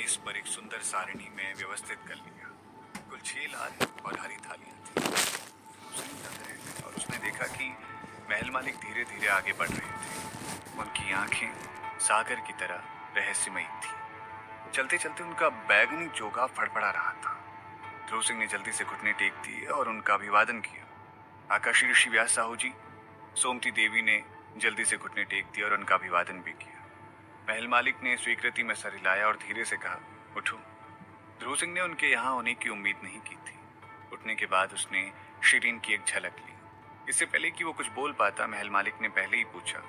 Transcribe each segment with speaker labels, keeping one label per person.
Speaker 1: मेज पर एक सुंदर सारणी में व्यवस्थित कर लिया। कुल 6 लाल और हरी थालियां थी। उसने तक रह गए और उसने देखा कि महल मालिक धीरे धीरे आगे बढ़ रहे थे। उनकी आंखें सागर की तरह रहस्यमयी थी। चलते चलते उनका बैगनी चोगा फड़फड़ा रहा था। ध्रुव सिंह ने जल्दी से घुटने टेक दिए और उनका अभिवादन किया। आकाशी ऋषि व्यास साहू जी। सोमती देवी ने जल्दी से घुटने टेक दिया और उनका अभिवादन भी किया। महल मालिक ने स्वीकृति में सर हिलाया और धीरे से कहा, उठो। ध्रुव सिंह ने उनके यहाँ होने की उम्मीद नहीं की थी। उठने के बाद उसने शिरीन की एक झलक ली। इससे पहले कि वो कुछ बोल पाता, महल मालिक ने पहले ही पूछा,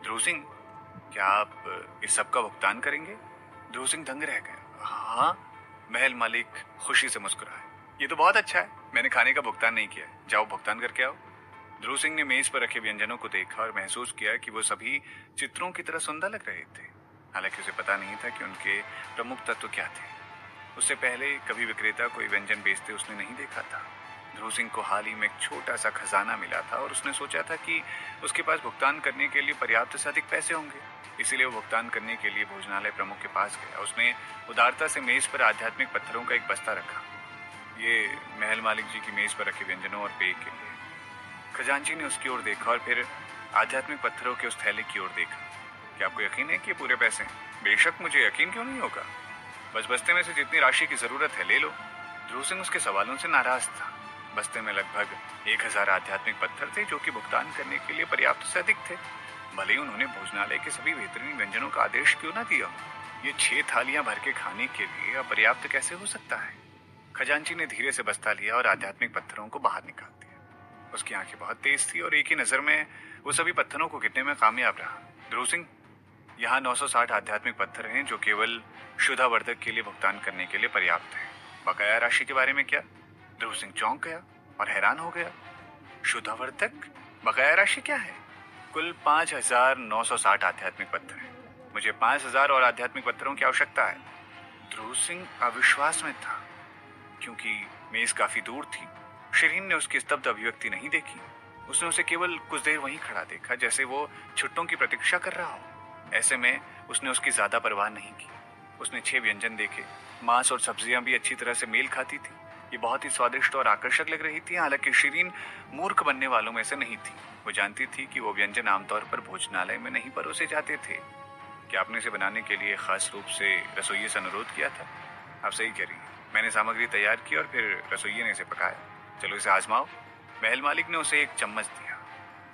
Speaker 1: ध्रुव सिंह, क्या आप इस सब का भुगतान करेंगे? ध्रुव सिंह दंग रह गए। हाँ। महल मालिक खुशी से मुस्कुराए। ये तो बहुत अच्छा है, मैंने खाने का भुगतान नहीं किया, जाओ भुगतान करके आओ। ध्रुव सिंह ने मेज पर रखे व्यंजनों को देखा और महसूस किया कि वो सभी चित्रों की तरह सुंदर लग रहे थे। हालांकि उसे पता नहीं था कि उनके प्रमुख तत्व क्या थे। उससे पहले कभी विक्रेता कोई व्यंजन बेचते उसने नहीं देखा था। ध्रुव सिंह को हाल ही में एक छोटा सा खजाना मिला था और उसने सोचा था कि उसके पास भुगतान करने के लिए पर्याप्त से अधिक पैसे होंगे। इसीलिए वो भुगतान करने के लिए भोजनालय प्रमुख के पास गया। उसने उदारता से मेज पर आध्यात्मिक पत्थरों का एक बस्ता रखा। ये महल मालिक जी की मेज पर रखे व्यंजनों और पेय के लिए। खजांची ने उसकी ओर देखा और फिर आध्यात्मिक पत्थरों के उस थैले की ओर देखा। क्या आपको यकीन है कि ये पूरे पैसे हैं? बेशक, मुझे यकीन क्यों नहीं होगा। बस बस्ते में से जितनी राशि की जरूरत है ले लो। ध्रुव सिंह उसके सवालों से नाराज था। बस्ते में लगभग 1000 आध्यात्मिक पत्थर थे जो कि भुगतान करने के लिए पर्याप्त से अधिक थे। भले ही उन्होंने भोजनालय के सभी बेहतरीन व्यंजनों का आदेश क्यों ना दिया हो, ये 6 थालियां भर के खाने के लिए अपर्याप्त कैसे हो सकता है? खजांची ने धीरे से बस्ता लिया और आध्यात्मिक पत्थरों को बाहर निकाल दिया। उसकी आंखें बहुत तेज थी और एक ही नजर में वो सभी पत्थरों को गिनने में कामयाब रहा। ध्रुव सिंह, यहाँ 960 आध्यात्मिक पत्थर हैं जो केवल शुद्धावर्धक के लिए भुगतान करने के लिए पर्याप्त है। बकाया राशि के बारे में क्या? ध्रुव सिंह चौंक गया और हैरान हो गया। शुद्धावर्धक? बकाया राशि क्या है? कुल 5960 आध्यात्मिक पत्थर हैं। मुझे 5000 और आध्यात्मिक पत्थरों की आवश्यकता है। ध्रुव सिंह अविश्वास में था। क्योंकि मेज काफी दूर थी, शिरीन ने उसकी स्तब्ध अभिव्यक्ति नहीं देखी। उसने उसे केवल कुछ देर वहीं खड़ा देखा, जैसे वो छुट्टों की प्रतीक्षा कर रहा हो। ऐसे में उसने उसकी ज्यादा परवाह नहीं की। उसने 6 व्यंजन देखे। मांस और सब्जियां भी अच्छी तरह से मेल खाती थी। ये बहुत ही स्वादिष्ट और आकर्षक लग रही थी। हालांकि शिरीन मूर्ख बनने वालों में से नहीं थी। वो जानती थी कि वो व्यंजन आमतौर पर भोजनालय में नहीं परोसे जाते थे। क्या आपने इसे बनाने के लिए खास रूप से रसोइये से अनुरोध किया था? आप सही कह रही हैं। मैंने सामग्री तैयार की और फिर रसोइये ने इसे पकाया। चलो इसे आजमाओ। महल मालिक ने उसे एक चम्मच दिया।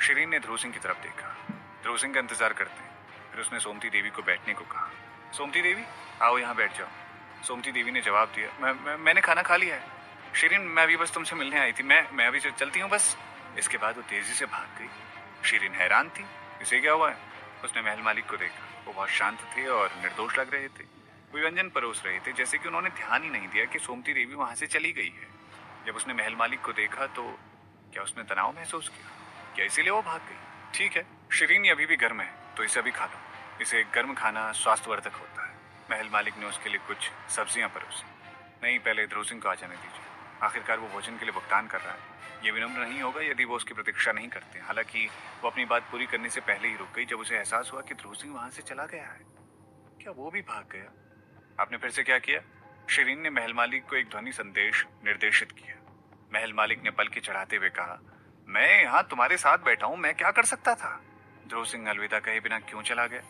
Speaker 1: शिरीन ने ध्रुव सिंह की तरफ देखा। ध्रुव सिंह का इंतजार करते हैं। फिर उसने सोमती देवी को बैठने को कहा। सोमती देवी, आओ यहाँ बैठ जाओ। सोमती देवी ने जवाब दिया, मैंने खाना खा लिया है। शिरीन, मैं अभी बस तुमसे मिलने आई थी। मैं अभी चलती हूँ बस। इसके बाद वो तेजी से भाग गई। शिरीन हैरान थी। इसे क्या हुआ है? उसने महल मालिक को देखा। वो बहुत शांत थे और निर्दोष लग रहे थे। वो व्यंजन परोस रहे थे, जैसे कि उन्होंने ध्यान ही नहीं दिया कि सोमती देवी वहां से चली गई है। जब उसने महल मालिक को देखा तो क्या उसने तनाव महसूस किया? क्या इसीलिए वो भाग गई? ठीक है, शिरीन ये अभी भी गर्म है, तो इसे अभी खा लो। इसे गर्म खाना स्वास्थ्यवर्धक होता है। महल मालिक ने उसके लिए कुछ सब्जियां परोसी। नहीं, पहले ध्रुव सिंह को आ जाने दीजिए। आखिरकार वो भोजन के लिए भुगतान कर रहा है। ये विनम्र नहीं होगा यदि वो उसकी प्रतीक्षा नहीं करते। हालांकि वो अपनी बात पूरी करने से पहले ही रुक गई जब उसे एहसास हुआ कि ध्रुव सिंह वहां से चला गया है। क्या वो भी भाग गया? आपने फिर से क्या किया? शिरीन ने महल मालिक को एक ध्वनि संदेश निर्देशित किया। महल मालिक ने पलके चढ़ाते हुए कहा, मैं यहाँ तुम्हारे साथ बैठा हूँ, मैं क्या कर सकता था? ध्रुव सिंह अलविदा कहे बिना क्यों चला गया?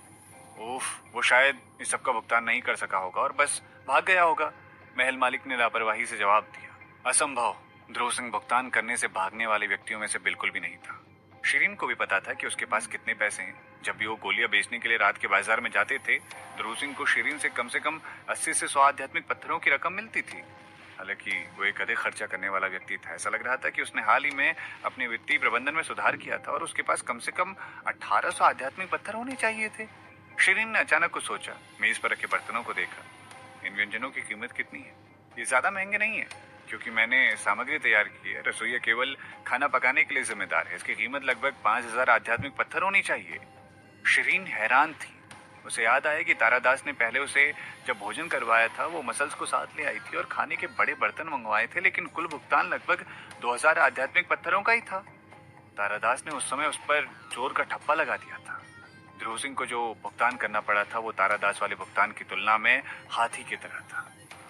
Speaker 1: ओफ, वो शायद इस सब का भुगतान नहीं कर सका होगा और बस भाग गया होगा। महल मालिक ने लापरवाही से जवाब दिया। असंभव। ध्रुव सिंह भुगतान करने से भागने वाले व्यक्तियों में से बिल्कुल भी नहीं था। शिरीन को भी पता था कि उसके पास कितने पैसे हैं। जब भी वो गोलियां बेचने के लिए रात के बाजार में जाते थे, ध्रुव सिंह को शिरीन से कम 80 से 100 आध्यात्मिक पत्थरों की रकम मिलती थी। हालांकि वो एक अधिक खर्चा करने वाला व्यक्ति था। ऐसा लग रहा था कि उसने हाल ही में अपने वित्तीय प्रबंधन में सुधार किया था और उसके पास कम से कम 1800 आध्यात्मिक पत्थर होने चाहिए थे। शिरीन ने अचानक कुछ सोचा। मेज पर रखे बर्तनों को देखा। इन व्यंजनों की कीमत कितनी है? ये ज्यादा महंगे नहीं है, क्योंकि मैंने सामग्री तैयार की है। रसोइया केवल खाना पकाने के लिए जिम्मेदार है। इसकी कीमत लगभग 5000 आध्यात्मिक पत्थर होनी चाहिए। शिरीन हैरान थी। उसे याद आया कि तारादास ने पहले उसे जब भोजन करवाया था वो मसल्स को साथ ले आई थी और खाने के बड़े बर्तन मंगवाए थे, लेकिन कुल भुगतान लगभग 2000 आध्यात्मिक पत्थरों का ही था। तारादास ने उस समय उस पर चोर का ठप्पा लगा दिया था। ध्रुव सिंह को जो भुगतान करना पड़ा था वो तारादास वाले भुगतान की तुलना में हाथी की तरह था।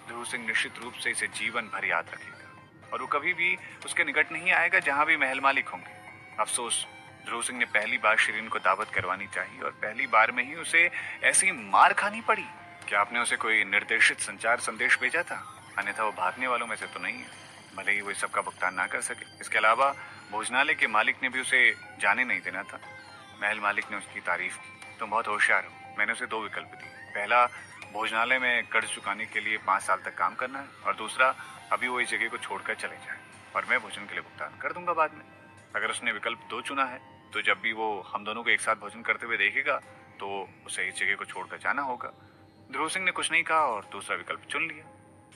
Speaker 1: ध्रुव सिंह निश्चित रूप से इसे जीवन भर याद रखेगा और वो कभी भी उसके निकट नहीं आएगा जहां भी महल मालिक होंगे। अफसोस, ध्रुव सिंह ने पहली बार शिरीन को दावत करवानी चाहिए और पहली बार में ही उसे ऐसी मार खानी पड़ी। क्या आपने उसे कोई निर्देशित संचार संदेश भेजा था? अन्यथा वो भागने वालों में से तो नहीं है, भले ही वो इस सब का भुगतान ना कर सके। इसके अलावा भोजनालय के मालिक ने भी उसे जाने नहीं देना था। महल मालिक ने उसकी तारीफ की। तुम बहुत होशियार हो। मैंने उसे 2 विकल्प दिए। पहला, भोजनालय में कर्ज चुकाने के लिए 5 साल तक काम करना है, और दूसरा, अभी वो इस जगह को छोड़कर चले जाए और मैं भोजन के लिए भुगतान कर दूंगा बाद में। अगर उसने विकल्प 2 चुना है तो जब भी वो हम दोनों को एक साथ भोजन करते हुए देखेगा तो उसे इस जगह को छोड़कर जाना होगा। ध्रुव सिंह ने कुछ नहीं कहा और दूसरा विकल्प चुन लिया।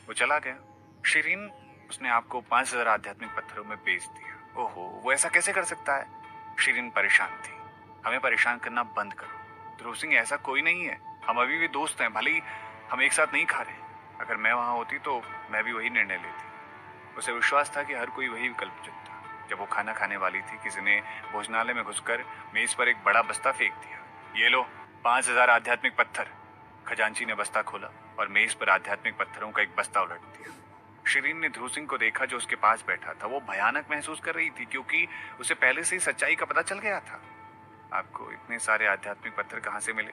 Speaker 1: वो चला गया। शिरीन, उसने आपको 5000 आध्यात्मिक पत्थरों में बेच दिया। ओहो, वो ऐसा कैसे कर सकता है? शिरीन परेशान थी। हमें परेशान करना बंद करो। ध्रुव सिंह ऐसा कोई नहीं है। हम अभी भी दोस्त हैं, भले ही हम एक साथ नहीं खा रहे। अगर मैं वहां होती तो मैं भी वही निर्णय लेती। उसे विश्वास था कि हर कोई वही विकल्प चुनता। जब वो खाना खाने वाली थी, किसी ने भोजनालय में घुसकर मेज पर एक बड़ा बस्ता फेंक दिया। ये लो, 5000 आध्यात्मिक पत्थर। खजांची ने बस्ता खोला और मेज पर आध्यात्मिक पत्थरों का एक बस्ता उलट दिया। शिरीन ने ध्रुव सिंह को देखा जो उसके पास बैठा था। वो भयानक महसूस कर रही थी क्योंकि उसे पहले से ही सच्चाई का पता चल गया था। आपको इतने सारे आध्यात्मिक पत्थर कहां से मिले?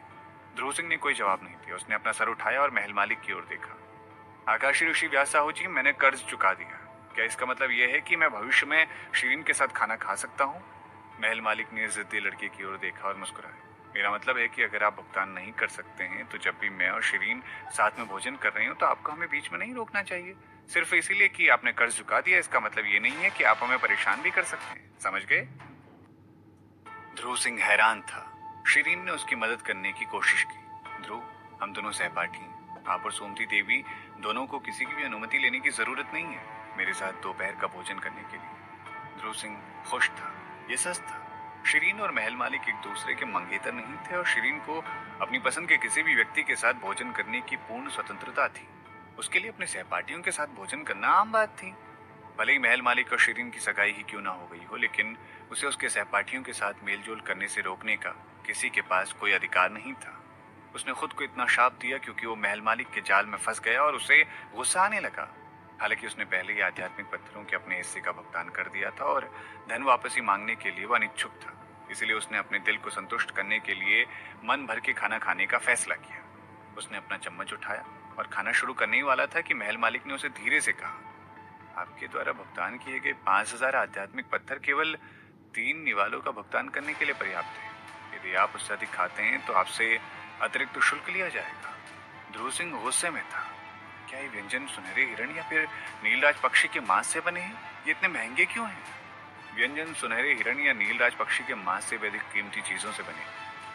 Speaker 1: ध्रुव सिंह ने कोई जवाब नहीं दिया। उसने अपना सर उठाया और महल मालिक की ओर देखा। आकाशी ऋषि व्यास साहू जी, मैंने कर्ज चुका दिया। क्या इसका मतलब यह है कि मैं भविष्य में शिरीन के साथ खाना खा सकता हूँ? महल मालिक ने जिद्दी लड़के की ओर देखा और मुस्कुराया। मेरा मतलब है कि अगर आप भुगतान नहीं कर सकते हैं तो जब भी मैं और शिरीन साथ में भोजन कर रहे हो तो आपको हमें बीच में नहीं रोकना चाहिए। सिर्फ इसीलिए कि आपने कर्ज चुका दिया, इसका मतलब ये नहीं है कि आप हमें परेशान भी कर सकते हैं। समझ गए? ध्रुव सिंह हैरान था। शिरीन ने उसकी मदद करने की कोशिश की। ध्रुव, हम दोनों सहपाठी हैं। आप और सोमती देवी दोनों को किसी की भी अनुमति लेने की जरूरत नहीं है मेरे साथ दोपहर का भोजन करने के लिए। ध्रुव सिंह खुश था। ये सच था। शिरीन और महल मालिक एक दूसरे के मंगेतर नहीं थे और शिरीन को अपनी पसंद के किसी भी व्यक्ति के साथ भोजन करने की पूर्ण स्वतंत्रता थी। उसके लिए अपने सहपाठियों के साथ भोजन करना आम बात थी। भले ही महल मालिक और शिरीन की सगाई ही क्यों ना हो गई हो, लेकिन उसे उसके सहपाठियों के साथ मेलजोल करने से रोकने का किसी के पास कोई अधिकार नहीं था। उसने खुद को इतना शाप दिया क्योंकि वो महल मालिक के जाल में फंस गया और उसे गुस्सा आने लगा। हालांकि उसने पहले ही आध्यात्मिक पत्थरों के अपने हिस्से का भुगतान कर दिया था और धन वापसी मांगने के लिए वह अनिच्छुक था। इसलिए उसने अपने दिल को संतुष्ट करने के लिए मन भर के खाना खाने का फैसला किया। उसने अपना चम्मच उठाया और खाना शुरू करने ही वाला था कि महल मालिक ने उसे धीरे से कहा, आपके द्वारा भुगतान किए गए 5000 आध्यात्मिक पत्थर केवल 3 निवालों का भुगतान करने के लिए पर्याप्त है। यदि आप उससे अधिक खाते हैं तो आपसे अतिरिक्त शुल्क लिया जाएगा। ध्रुव सिंह गुस्से में था। क्या ये व्यंजन सुनहरे हिरण या फिर नीलराज पक्षी के मांस से बने हैं? ये इतने महंगे क्यों हैं? व्यंजन सुनहरे हिरण या नीलराज पक्षी के मांस से भी अधिक कीमती चीजों से बने।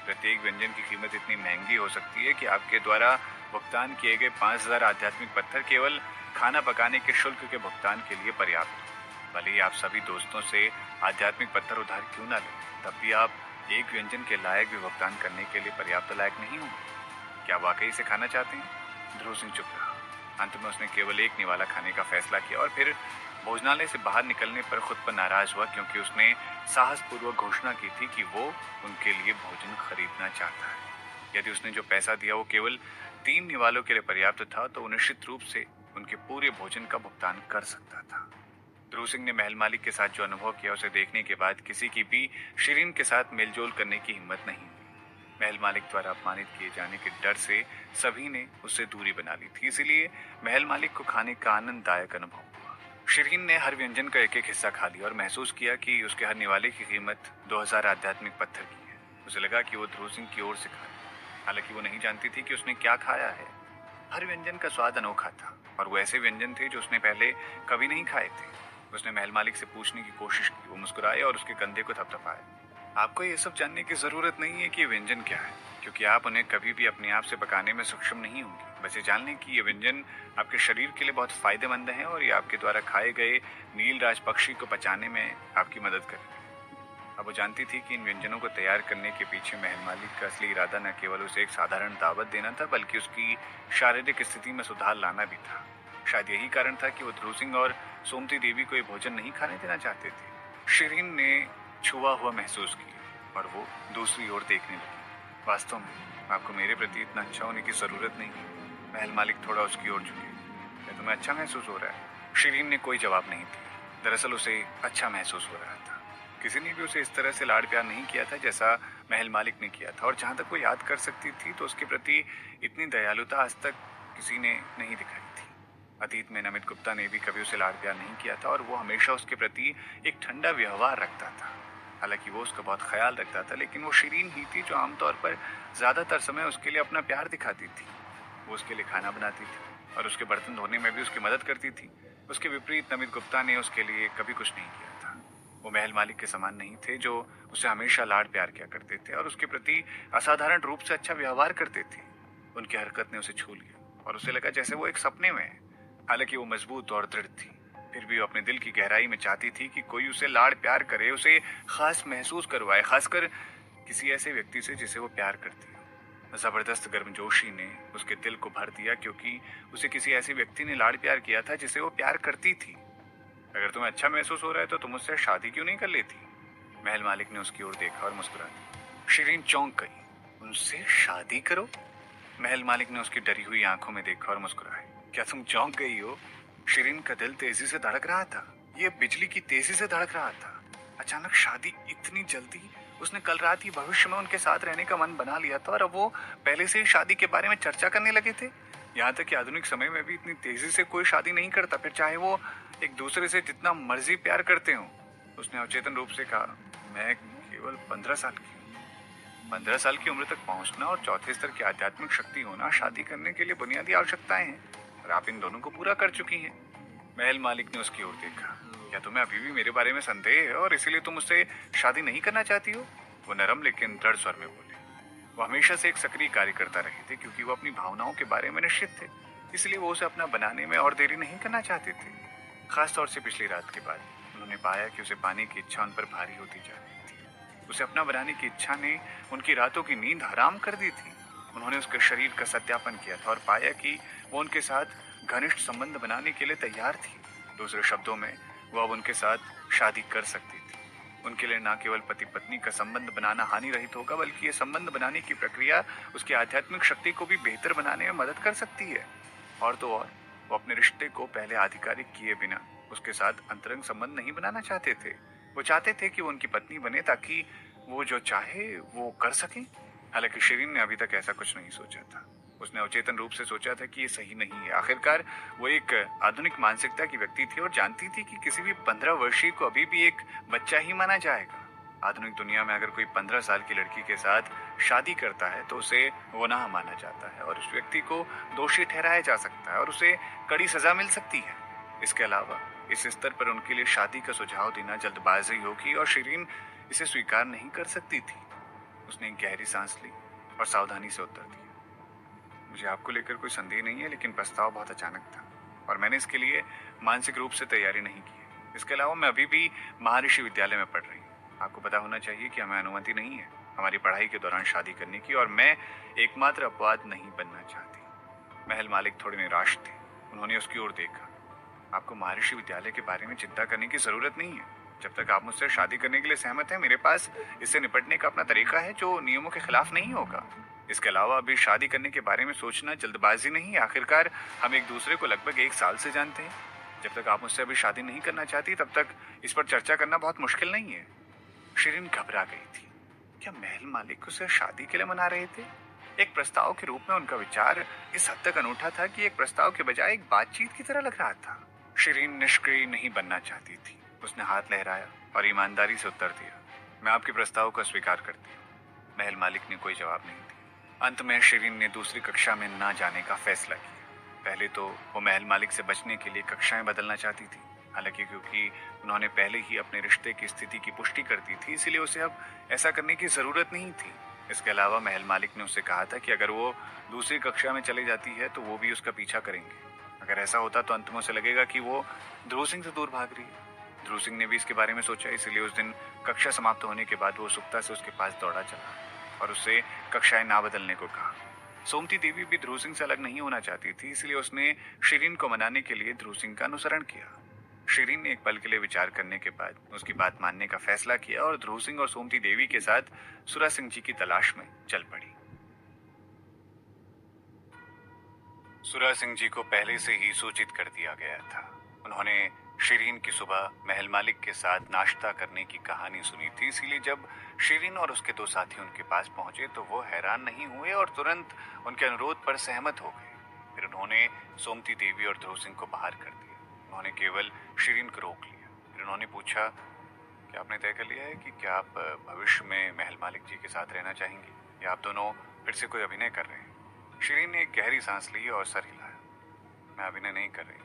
Speaker 1: प्रत्येक व्यंजन की कीमत इतनी महंगी हो सकती है कि आपके द्वारा भुगतान किए गए 5000 आध्यात्मिक पत्थर केवल खाना पकाने के शुल्क के भुगतान के लिए पर्याप्त हो। भले ही आप सभी दोस्तों से आध्यात्मिक पत्थर उधार क्यों ना लें, तब भी आप एक व्यंजन के लायक भी भुगतान करने के लिए पर्याप्त लायक नहीं होंगे। क्या वाकई से खाना चाहते हैं? ध्रुव सिंह चुप रहा। अंत में उसने केवल एक निवाला खाने का फैसला किया और फिर भोजनालय से बाहर निकलने पर खुद पर नाराज हुआ क्योंकि उसने साहसपूर्वक घोषणा की थी कि वो उनके लिए भोजन खरीदना चाहता है। यदि उसने जो पैसा दिया वो केवल 3 निवालों के लिए पर्याप्त था तो वो निश्चित रूप से उनके पूरे भोजन का भुगतान कर सकता था। ध्रुव सिंह ने महल मालिक के साथ जो अनुभव किया उसे देखने के बाद किसी की भी शिरीन के साथ मेलजोल करने की हिम्मत नहीं हुई। महल मालिक द्वारा अपमानित किए जाने के डर से सभी ने उससे दूरी बना ली थी, इसीलिए महल मालिक को खाने का आनंददायक अनुभव हुआ। शिरीन ने हर व्यंजन का एक एक हिस्सा खा लिया और महसूस किया कि उसके हर निवाले की कीमत 2000 आध्यात्मिक पत्थर की है। उसे लगा कि वो ध्रुव सिंह की ओर से खाए, हालांकि वो नहीं जानती थी कि उसने क्या खाया है। हर व्यंजन का स्वाद अनोखा था और वो ऐसे व्यंजन थे जो उसने पहले कभी नहीं खाए थे। उसने महल मालिक से पूछने की कोशिश की। वो मुस्कुराए और उसके कंधे को थपथपाया। आपको ये सब जानने की जरूरत नहीं है कि ये व्यंजन क्या है, क्योंकि आप उन्हें कभी भी अपने आप से पकाने में सक्षम नहीं होंगे। बस ये जान लें कि ये व्यंजन आपके शरीर के लिए बहुत फायदेमंद है और ये आपके द्वारा खाए गए नीलराज पक्षी को पचाने में आपकी मदद करेंगे। अब वो जानती थी कि इन व्यंजनों को तैयार करने के पीछे महल मालिक का असली इरादा न केवल उसे एक साधारण दावत देना था, बल्कि उसकी शारीरिक स्थिति में सुधार लाना भी था। शायद यही कारण था कि वो ध्रुव सिंह और सोमती देवी को ये भोजन नहीं खाने देना चाहते थे। शिरीन ने छुआ हुआ महसूस किया और वो दूसरी ओर देखने लगी। वास्तव में आपको मेरे प्रति इतना अच्छा होने की जरूरत नहीं है। महल मालिक थोड़ा उसकी ओर झुके। क्या तुम्हें अच्छा महसूस हो रहा है? शिरीन ने कोई जवाब नहीं दिया। दरअसल उसे अच्छा महसूस हो रहा था। किसी ने भी उसे इस तरह से लाड़ प्यार नहीं किया था जैसा महल मालिक ने किया था, और जहां तक वो याद कर सकती थी तो उसके प्रति इतनी दयालुता आज तक किसी ने नहीं दिखाई थी। अतीत में नमित गुप्ता ने भी कभी उसे लाड़ प्यार नहीं किया था और वो हमेशा उसके प्रति एक ठंडा व्यवहार रखता था। हालांकि वो उसका बहुत ख्याल रखता था, लेकिन वो शिरीन ही थी जो आमतौर पर ज्यादातर समय उसके लिए अपना प्यार दिखाती थी। वो उसके लिए खाना बनाती थी और उसके बर्तन धोने में भी उसकी मदद करती थी। उसके विपरीत नमित गुप्ता ने उसके लिए कभी कुछ नहीं किया था। वो महल मालिक के समान नहीं थे जो उसे हमेशा लाड़ प्यार किया करते थे और उसके प्रति असाधारण रूप से अच्छा व्यवहार करते थे। उनकी हरकत ने उसे छू लिया और उसे लगा जैसे वो एक सपने में है। हालांकि वो मजबूत और दृढ़ थी, फिर भी वो अपने दिल की गहराई में चाहती थी कि कोई उसे लाड़ प्यार करे, उसे खास महसूस करवाए, खासकर किसी ऐसे व्यक्ति से जिसे वो प्यार करती हो। जबरदस्त गर्मजोशी ने उसके दिल को भर दिया क्योंकि उसे किसी ऐसे व्यक्ति ने लाड़ प्यार किया था जिसे वो प्यार करती थी। अगर तुम्हें अच्छा महसूस हो रहा है तो तुम मुझसे शादी क्यों नहीं कर लेती? महल मालिक ने उसकी ओर देखा और मुस्कुरा दिया। शिरीन चौंक गई। उनसे शादी करो? महल मालिक ने उसकी डरी हुई आंखों में देखा और मुस्कुराए। क्या तुम चौंक गई हो? शिरीन का दिल तेजी से धड़क रहा था। ये बिजली की तेजी से धड़क रहा था। अचानक शादी इतनी जल्दी? उसने कल रात ही भविष्य में उनके साथ रहने का मन बना लिया था और अब वो पहले से ही शादी के बारे में चर्चा करने लगे थे। यहाँ तक कि आधुनिक समय में भी इतनी तेजी से कोई शादी नहीं करता, फिर चाहे वो एक दूसरे से जितना मर्जी प्यार करते हो। उसने अचेतन रूप से कहा, मैं केवल 15 साल की हूँ। 15 साल की उम्र तक पहुंचना और चौथे स्तर की आध्यात्मिक शक्ति होना शादी करने के लिए बुनियादी आवश्यकताएं हैं और आप इन दोनों को पूरा कर चुकी हैं। महल मालिक ने उसकी ओर देखा। क्या तुम्हें अभी भी मेरे बारे में संदेह है और इसीलिए तुम मुझसे शादी नहीं करना चाहती हो? वो नरम लेकिन दृढ़ स्वर में बोले। वो हमेशा से एक सक्रिय कार्यकर्ता रहे थे क्योंकि वो अपनी भावनाओं के बारे में निश्चित थे, इसलिए वो उसे अपना बनाने में और देरी नहीं करना चाहते थे। खासतौर से पिछली रात के बाद उन्होंने पाया कि उसे पाने की इच्छा उन पर भारी होती जा रही थी। उसे अपना बनाने की इच्छा ने उनकी रातों की नींद हराम कर दी थी। उन्होंने उसके शरीर का सत्यापन किया था और पाया कि वो उनके साथ घनिष्ठ संबंध बनाने के लिए तैयार थी। दूसरे शब्दों में, वो अब उनके साथ शादी कर सकती थी। उनके लिए न केवल पति पत्नी का संबंध बनाना हानि रहित होगा, बल्कि ये संबंध बनाने की प्रक्रिया उसकी आध्यात्मिक शक्ति को भी बेहतर बनाने में मदद कर सकती है। और तो और, वो अपने रिश्ते को पहले आधिकारिक किए बिना उसके साथ अंतरंग संबंध नहीं बनाना चाहते थे। वो चाहते थे कि वो उनकी पत्नी बने ताकि वो जो चाहे वो कर सके। हालांकि शिरीन ने अभी तक ऐसा कुछ नहीं सोचा था। उसने अवचेतन रूप से सोचा था कि ये सही नहीं है। आखिरकार वो एक आधुनिक मानसिकता की व्यक्ति थी और जानती थी कि किसी भी 15 वर्षीय को अभी भी एक बच्चा ही माना जाएगा। आधुनिक दुनिया में अगर कोई 15 साल की लड़की के साथ शादी करता है तो उसे गुनाह माना जाता है और उस व्यक्ति को दोषी ठहराया जा सकता है और उसे कड़ी सजा मिल सकती है। इसके अलावा इस स्तर पर उनके लिए शादी का सुझाव देना जल्दबाजी होगी और शिरीन इसे स्वीकार नहीं कर सकती थी। उसने एक गहरी सांस ली और सावधानी से उत्तर दिया, मुझे आपको लेकर कोई संदेह नहीं है, लेकिन प्रस्ताव बहुत अचानक था और मैंने इसके लिए मानसिक रूप से तैयारी नहीं की है। इसके अलावा मैं अभी भी महर्षि विद्यालय में पढ़ रही हूँ। आपको पता होना चाहिए कि हमें अनुमति नहीं है हमारी पढ़ाई के दौरान शादी करने की और मैं एकमात्र अपवाद नहीं बनना चाहती। महल मालिक थोड़े निराश थे। उन्होंने उसकी ओर देखा। आपको महर्षि विद्यालय के बारे में चिंता करने की जरूरत नहीं है। जब तक आप मुझसे शादी करने के लिए सहमत हैं, मेरे पास इससे निपटने का अपना तरीका है जो नियमों के खिलाफ नहीं होगा। इसके अलावा अभी शादी करने के बारे में सोचना जल्दबाजी नहीं है। आखिरकार हम एक दूसरे को लगभग 1 साल से जानते हैं। जब तक आप मुझसे अभी शादी नहीं करना चाहती तब तक इस पर चर्चा करना बहुत मुश्किल नहीं है। शिरीन घबरा गई थी। क्या महल मालिक उसे शादी के लिए मना रहे थे? एक प्रस्ताव के रूप में उनका विचार इस हद तक अनूठा था कि एक प्रस्ताव के बजाय एक बातचीत की तरह लग रहा था। शिरीन निष्क्रिय नहीं बनना चाहती थी। उसने हाथ लहराया और ईमानदारी से उत्तर दिया, मैं आपके प्रस्ताव को स्वीकार करती हूँ। महल मालिक ने कोई जवाब नहीं दिया। अंत में शिरीन ने दूसरी कक्षा में ना जाने का फैसला किया। पहले तो वो महल मालिक से बचने के लिए कक्षाएं बदलना चाहती थी। हालांकि क्योंकि उन्होंने पहले ही अपने रिश्ते की स्थिति की पुष्टि कर दी थी, इसलिए उसे अब ऐसा करने की जरूरत नहीं थी। इसके अलावा महल मालिक ने उससे कहा था कि अगर वो दूसरी कक्षा में चली जाती है तो वो भी उसका पीछा करेंगे। अगर ऐसा होता तो अंत में उसे लगेगा कि वो ध्रुव सिंह से दूर भाग रही है। ध्रुव सिंह ने भी इसके बारे में सोचा, इसलिए उस दिन कक्षा समाप्त होने के बाद वो उत्सुकता से उसके पास दौड़ा चला और उससे कक्षाएं ना बदलने को कहा। सोमती देवी भी ध्रुव सिंह से अलग नहीं होना चाहती थी, इसलिए उसने शिरीन को मनाने के लिए ध्रुव सिंह का अनुसरण किया। शिरीन ने एक पल के लिए विचार करने के बाद उसकी बात मानने का फैसला किया और ध्रुव सिंह और सोमती देवी के साथ सुरा सिंह जी की तलाश में चल पड़ी। सुरा सिंह जी को पहले से ही सूचित कर दिया गया था। उन्होंने शिरीन की सुबह महल मालिक के साथ नाश्ता करने की कहानी सुनी थी, इसीलिए जब शिरीन और उसके दो साथी उनके पास पहुंचे तो वो हैरान नहीं हुए और तुरंत उनके अनुरोध पर सहमत हो गए। फिर उन्होंने सोमती देवी और ध्रुव सिंह को बाहर कर दिया। उन्होंने केवल शिरीन को रोक लिया। फिर उन्होंने पूछा, क्या आपने तय कर लिया है कि क्या आप भविष्य में महल मालिक जी के साथ रहना चाहेंगे, या आप दोनों फिर से कोई अभिनय कर रहे हैं? शिरीन ने एक गहरी सांस ली और सर हिलाया। मैं अभिनय नहीं कर रही।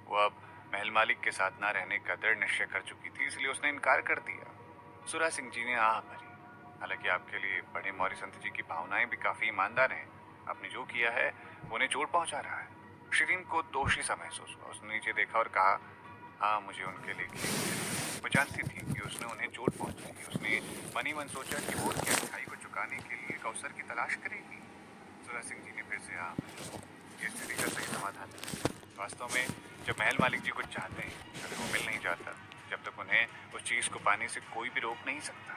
Speaker 1: वो अब महल मालिक के साथ ना रहने का दृढ़ निश्चय कर चुकी थी, इसलिए उसने इनकार कर दिया। सुरा सिंह जी ने आह भरी। हालांकि आपके लिए बड़े मौर्य संत जी की भावनाएं भी काफी ईमानदार हैं। आपने जो किया है वो उन्हें चोट पहुंचा रहा है। शिरीन को दोषी सा महसूस हुआ। उसने नीचे देखा और कहा, हाँ, मुझे उनके लिए खेद है। वो जानती थी कि उसने उन्हें चोट पहुंचाई। उसने मन ही मन सोचा कि वो उसकी अच्छाई को चुकाने के लिए एक अवसर की तलाश करेगी। सुरा सिंह जी ने फिर से आह भरी। ये स्थिति का सही समाधान है। वास्तव में जब महल मालिक जी कुछ चाहते हैं, अगर वो मिल नहीं जाता, जब तक उन्हें उस चीज को पाने से कोई भी रोक नहीं सकता।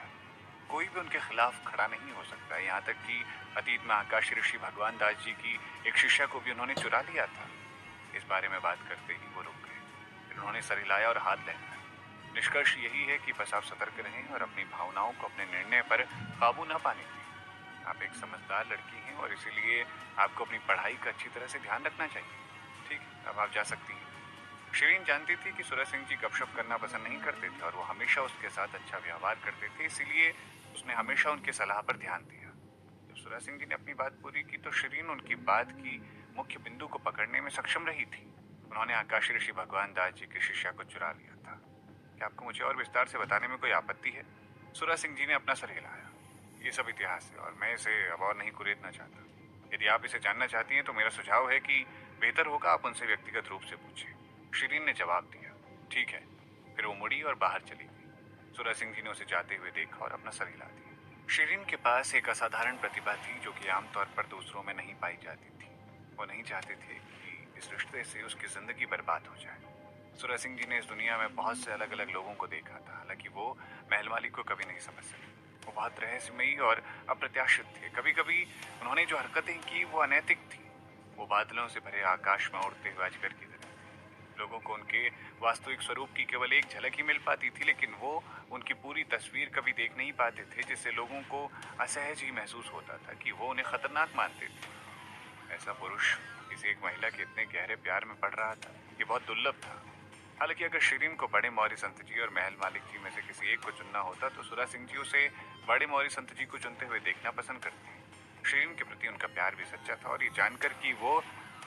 Speaker 1: कोई भी उनके खिलाफ खड़ा नहीं हो सकता। यहाँ तक कि अतीत में आकाशी ऋषि भगवान दास जी की एक शिष्या को भी उन्होंने चुरा लिया था। इस बारे में बात करते ही वो रुक गए। फिर उन्होंने सर हिलाया और हाथ लहराया। निष्कर्ष यही है कि बस आप सतर्क रहें और अपनी भावनाओं को अपने निर्णय पर काबू न पाने दें। आप एक समझदार लड़की हैं और इसीलिए आपको अपनी पढ़ाई का अच्छी तरह से ध्यान रखना चाहिए। ठीक है, अब आप जा सकती हैं। शिरीन जानती थी कि सुरा सिंह जी गपशप करना पसंद नहीं करते थे और वो हमेशा उसके साथ अच्छा व्यवहार करते थे, इसीलिए उसने हमेशा उनकी सलाह पर ध्यान दिया। जब सुरा सिंह जी ने अपनी बात पूरी की तो शिरीन उनकी बात की मुख्य बिंदु को पकड़ने में सक्षम रही थी। उन्होंने आकाशी ऋषि भगवान दास जी की शिष्या को चुरा लिया था। क्या आपको मुझे और विस्तार से बताने में कोई आपत्ति है? सुरा सिंह जी ने अपना सर हिलाया। ये सब इतिहास है और मैं इसे अब और नहीं कुरेदना चाहता। यदि आप इसे जानना चाहती हैं तो मेरा सुझाव है कि बेहतर होगा आप उनसे व्यक्तिगत रूप से पूछें। शिरीन ने जवाब दिया। ठीक है। फिर वो मुड़ी और बाहर चली गई। सुरा सिंह जी ने उसे जाते हुए देखा और अपना सर हिला दिया। शिरीन के पास एक असाधारण प्रतिभा थी जो कि आमतौर पर दूसरों में नहीं पाई जाती थी। वो नहीं चाहते थे कि इस रिश्ते से उसकी जिंदगी बर्बाद हो जाए। सुरा सिंह जी ने इस दुनिया में बहुत से अलग अलग लोगों को देखा था, हालांकि वो महल मालिक को कभी नहीं समझ सके। वो बहुत रहस्यमयी और अप्रत्याशित थे। कभी कभी उन्होंने जो हरकतें की वो अनैतिक थी। वो बादलों से भरे आकाश में उड़ते हुए अजगर की तरह थे। लोगों को उनके वास्तविक स्वरूप की केवल एक झलक ही मिल पाती थी, लेकिन वो उनकी पूरी तस्वीर कभी देख नहीं पाते थे, जिससे लोगों को असहज ही महसूस होता था कि वो उन्हें खतरनाक मानते थे। ऐसा पुरुष किसी एक महिला के इतने गहरे प्यार में पड़ रहा था, ये बहुत दुर्लभ था। हालांकि अगर शिरीन को बड़े मौर्य संत जी और महल मालिक जी में से किसी एक को चुनना होता तो सुरा सिंह जी उसे बड़े मौर्य संत जी को चुनते हुए देखना पसंद करते। शिरीन के प्रति उनका प्यार भी सच्चा था और ये जानकर कि वो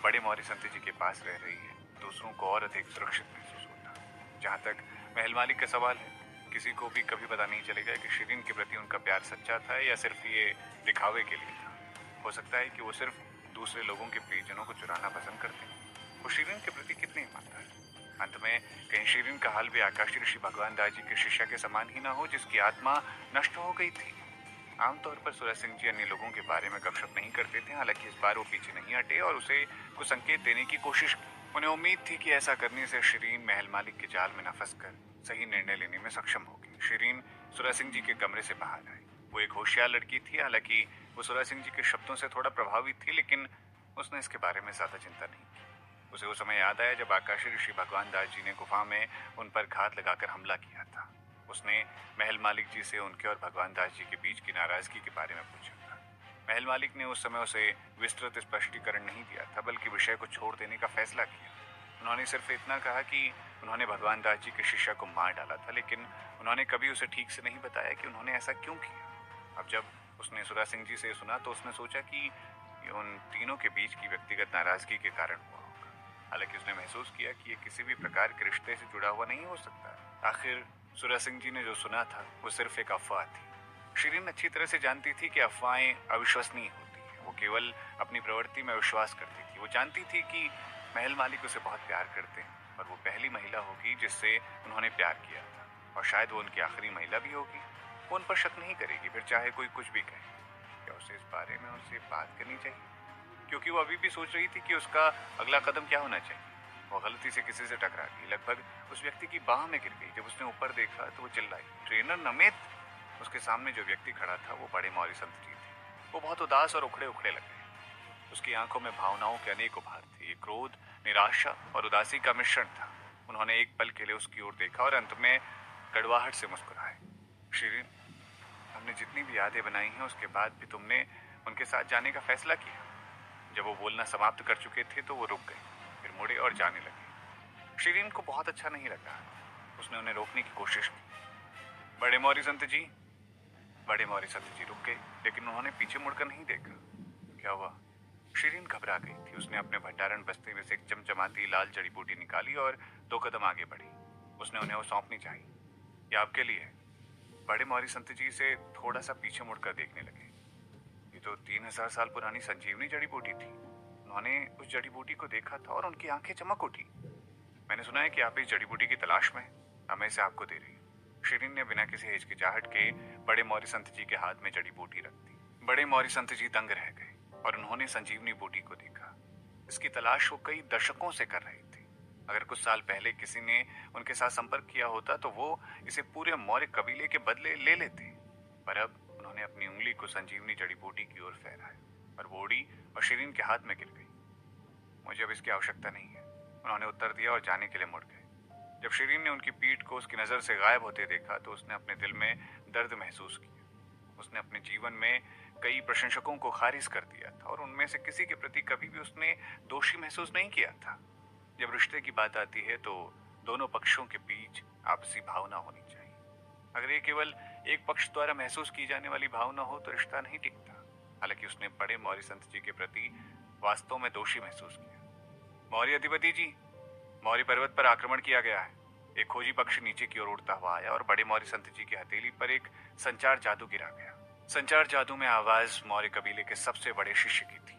Speaker 1: बड़े मौर्य संत जी के पास रह रही है, दूसरों को और अधिक सुरक्षित महसूस होता। जहाँ तक महल मालिक का सवाल है, किसी को भी कभी पता नहीं चलेगा कि शिरीन के प्रति उनका प्यार सच्चा था या सिर्फ ये दिखावे के लिए था। हो सकता है कि वो सिर्फ दूसरे लोगों के प्रियजनों को चुराना पसंद करते हैं। वो शिरीन के प्रति कितने ईमानदार हैं। अंत में कहीं शिरीन का हाल भी आकाशी ऋषि भगवान दास जी के शिष्या के समान ही ना हो, जिसकी आत्मा नष्ट हो गई थी। आमतौर पर सुरा सिंह जी अन्य लोगों के बारे में गपशप नहीं करते थे, हालांकि इस बार वो पीछे नहीं हटे और उसे कुछ संकेत देने की कोशिश की। उन्हें उम्मीद थी कि ऐसा करने से शिरीन महल मालिक के जाल में न फंसकर सही निर्णय लेने में सक्षम होगी। शिरीन सुरा सिंह जी के कमरे से बाहर आई। वो एक होशियार लड़की थी। हालांकि वो सुरा सिंह जी के शब्दों से थोड़ा प्रभावित थी, लेकिन उसने इसके बारे में ज्यादा चिंता नहीं की। उसे वो समय याद आया जब आकाशी ऋषि भगवान दास जी ने गुफा में उन पर घात लगाकर हमला किया था। उसने महल मालिक जी से उनके और भगवान दास जी के बीच की नाराजगी के बारे में पूछा था। महल मालिक ने उस समय उसे विस्तृत स्पष्टीकरण नहीं दिया था, बल्कि विषय को छोड़ देने का फैसला किया। उन्होंने सिर्फ इतना कहा कि उन्होंने भगवान दास जी के शिष्य को मार डाला था, लेकिन उन्होंने कभी उसे ठीक से नहीं बताया कि उन्होंने ऐसा क्यों किया। अब जब उसने सुरा सिंह जी से सुना तो उसने सोचा कि ये उन तीनों के बीच की व्यक्तिगत नाराजगी के कारण हुआ होगा। हालांकि उसने महसूस किया कि ये किसी भी प्रकार के रिश्ते से जुड़ा हुआ नहीं हो सकता। आखिर सुरा सिंह जी ने जो सुना था वो सिर्फ एक अफवाह थी। शिरीन अच्छी तरह से जानती थी कि अफवाहें अविश्वसनीय होती हैं। वो केवल अपनी प्रवृत्ति में विश्वास करती थी। वो जानती थी कि महल मालिक उसे बहुत प्यार करते हैं और वो पहली महिला होगी जिससे उन्होंने प्यार किया था, और शायद वो उनकी आखिरी महिला भी होगी। वो उन पर शक नहीं करेगी, फिर चाहे कोई कुछ भी कहे। क्या उसे इस बारे में उनसे बात करनी चाहिए? क्योंकि वो अभी भी सोच रही थी कि उसका अगला कदम क्या होना चाहिए। वो गलती से किसी से टकरा गई, लगभग उस व्यक्ति की बाह में गिर गई। जब उसने ऊपर देखा तो वो चिल्लाई, ट्रेनर नमित। उसके सामने जो व्यक्ति खड़ा था वो बड़े मौर्य संत जी थे। वो बहुत उदास और उखड़े उखड़े लग गए। उसकी आंखों में भावनाओं के अनेक उभार थे। ये क्रोध, निराशा और उदासी का मिश्रण था। उन्होंने एक पल के लिए उसकी ओर देखा और अंत में कड़वाहट से मुस्कुराए। शिरीन, हमने जितनी भी यादें बनाई हैं उसके बाद भी तुमने उनके साथ जाने का फैसला किया। जब वो बोलना समाप्त कर चुके थे तो वो रुक गए, फिर मुड़े और जाने लगे। शिरीन को बहुत अच्छा नहीं लगा। उसने उन्हें रोकने की कोशिश की। बड़े मौर्य संत जी। बड़े मौर्य संत जी रुक गए, लेकिन उन्होंने पीछे मुड़कर नहीं देखा। क्या हुआ? शिरीन घबरा गई थी। उसने अपने भंडारण बस्ते में से एक चमचमाती लाल जड़ी बूटी निकाली और 2 कदम आगे बढ़ी। उसने उन्हें वो सौंपनी चाहिए। ये आपके लिए है। बड़े मौर्य संत जी से थोड़ा सा पीछे मुड़कर देखने लगे। ये तो 3000 साल पुरानी संजीवनी जड़ी बूटी थी। उन्होंने उस जड़ी बूटी को देखा था और उनकी आंखें चमक उठी। मैंने सुना है कि आप इस जड़ी बूटी की तलाश में, अब मैं इसे आपको दे रही हूँ। शिरीन ने बिना किसी हिचकिचाहट के बड़े मौर्य संत जी के हाथ में जड़ी बूटी रख दी। बड़े मौर्य संत जी दंग रह गए और उन्होंने संजीवनी बूटी को देखा। इसकी तलाश वो कई दशकों से कर रहे थे। अगर कुछ साल पहले किसी ने उनके साथ संपर्क किया होता तो वो इसे पूरे मौर्य कबीले के बदले ले लेते, पर अब उन्होंने अपनी उंगली को संजीवनी जड़ी बूटी की ओर फहराया और वो उड़ी और शिरीन के हाथ में गिर गई। मुझे अब इसकी आवश्यकता नहीं है, उन्होंने उत्तर दिया और जाने के लिए मुड़ गए। जब शिरीन ने उनकी पीठ को उसकी नजर से गायब होते देखा तो उसने अपने दिल में दर्द महसूस किया। उसने अपने जीवन में कई प्रशंसकों को खारिज कर दिया था और उनमें से किसी के प्रति कभी भी उसने दोषी महसूस नहीं किया था। जब रिश्ते की बात आती है तो दोनों पक्षों के बीच आपसी भावना होनी चाहिए। अगर ये केवल एक पक्ष द्वारा महसूस की जाने वाली भावना हो तो रिश्ता नहीं टिकता। हालांकि उसने बड़े मौर्य संत जी के प्रति वास्तव में दोषी महसूस किया। मौर्य अधिपति जी, मौर्य पर्वत पर आक्रमण किया गया है। एक खोजी पक्षी नीचे की ओर उड़ता हुआ आया और बड़े मौर्य संत जी की हथेली पर एक संचार जादू गिरा गया। संचार जादू में आवाज मौर्य कबीले के सबसे बड़े शिष्य की थी।